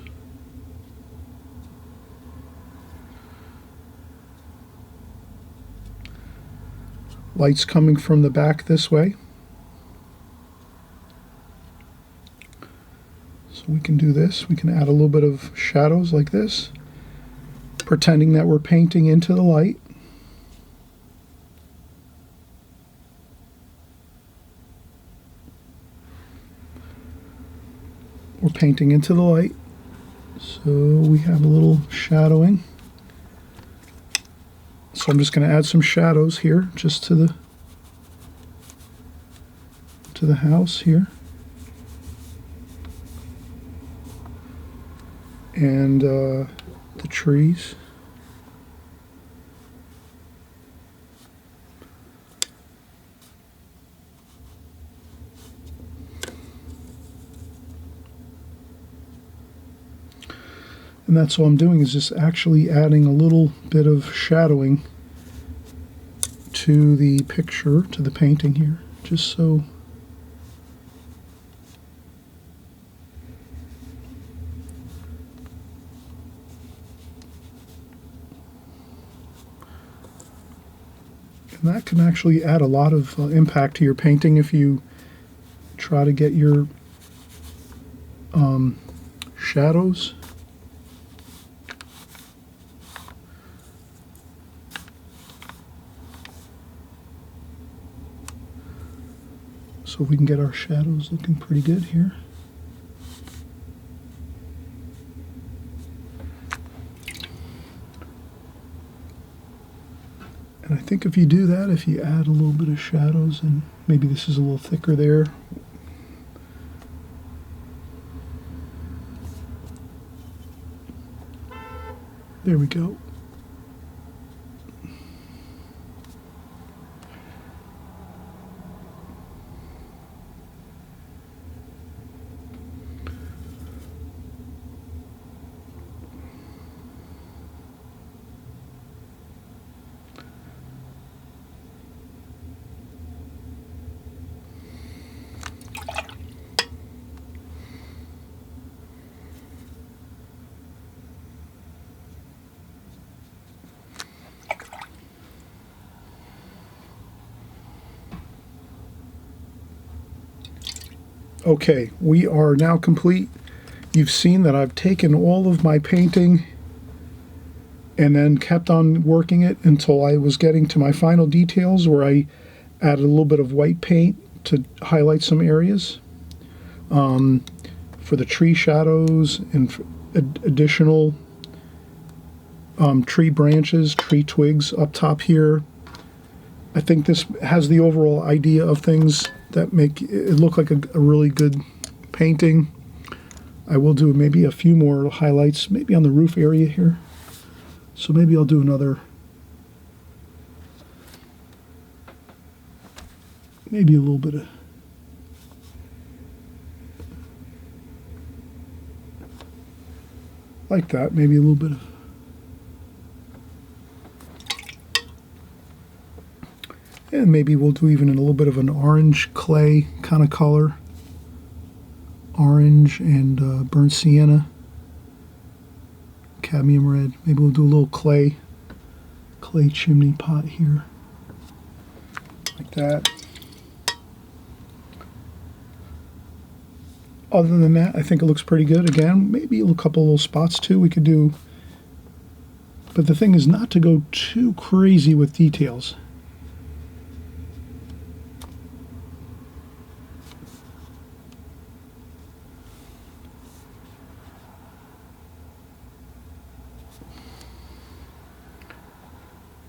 Light's coming from the back this way. So we can do this. We can add a little bit of shadows like this, pretending that we're painting into the light. We're painting into the light. So we have a little shadowing. So I'm just going to add some shadows here, just to the to the house here. And the trees. And that's all I'm doing, is just actually adding a little bit of shadowing to the picture, to the painting here, just so and that can actually add a lot of impact to your painting if you try to get your shadows so we can get our shadows looking pretty good here. And I think if you do that, if you add a little bit of shadows, and maybe this is a little thicker there. There we go. Okay, we are now complete. You've seen that I've taken all of my painting and then kept on working it until I was getting to my final details, where I added a little bit of white paint to highlight some areas for the tree shadows and additional tree branches, tree twigs up top here. I think this has the overall idea of things that make it look like a really good painting. I will do maybe a few more highlights, maybe on the roof area here. So maybe I'll do another, maybe a little bit of like that, maybe a little bit of, and maybe we'll do even a little bit of an orange clay kind of color. Orange and burnt sienna, cadmium red. Maybe we'll do a little clay chimney pot here, like that. Other than that, I think it looks pretty good. Again, maybe a couple little spots too we could do. But the thing is not to go too crazy with details.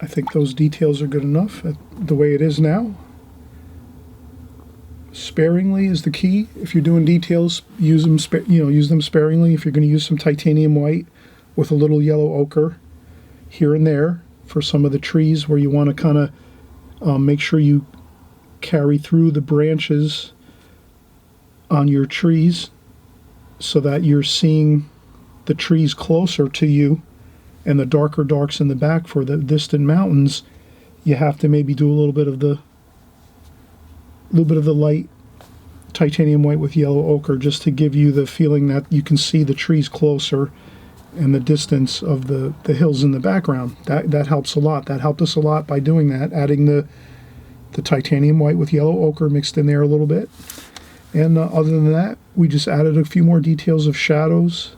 I think those details are good enough the way it is now. Sparingly is the key. If you're doing details, use them sparingly. If you're going to use some titanium white with a little yellow ochre here and there for some of the trees where you want to kind of make sure you carry through the branches on your trees so that you're seeing the trees closer to you, and the darker darks in the back for the distant mountains, you have to maybe do a little bit of the light titanium white with yellow ochre, just to give you the feeling that you can see the trees closer and the distance of the hills in the background. That helps a lot. That helped us a lot by doing that, adding the titanium white with yellow ochre mixed in there a little bit. And other than that, we just added a few more details of shadows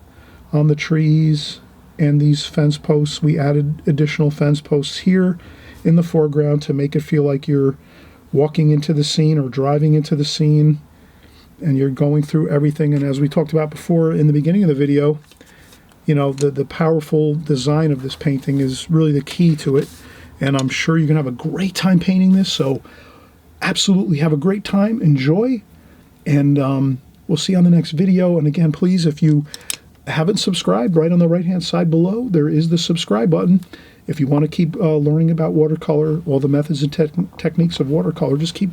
on the trees and these fence posts. We added additional fence posts here in the foreground to make it feel like you're walking into the scene or driving into the scene and you're going through everything. And as we talked about before in the beginning of the video, you know, the powerful design of this painting is really the key to it. And I'm sure you're going to have a great time painting this. So absolutely have a great time, enjoy, and we'll see you on the next video. And again, please, if you haven't subscribed, right on the right-hand side below, there is the subscribe button. If you want to keep learning about watercolor, all the methods and techniques of watercolor, just keep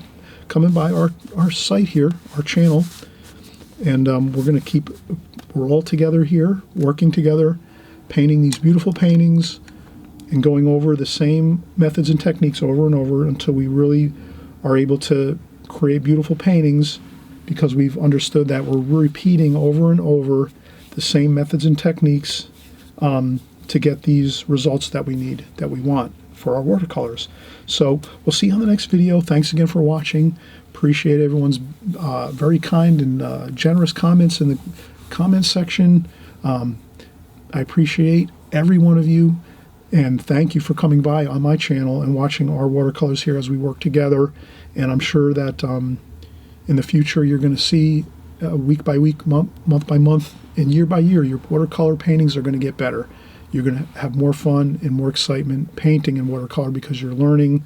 coming by our site here, our channel. And we're all together here, working together, painting these beautiful paintings and going over the same methods and techniques over and over until we really are able to create beautiful paintings, because we've understood that we're repeating over and over the same methods and techniques to get these results that we need, that we want for our watercolors. So we'll see you on the next video. Thanks again for watching. Appreciate everyone's very kind and generous comments in the comments section. I appreciate every one of you, and thank you for coming by on my channel and watching our watercolors here as we work together. And I'm sure that in the future you're going to see week by week, month by month, and year by year, your watercolor paintings are going to get better. You're going to have more fun and more excitement painting in watercolor because you're learning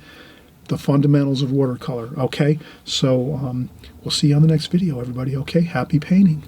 the fundamentals of watercolor. Okay, so we'll see you on the next video, everybody. Okay, happy painting.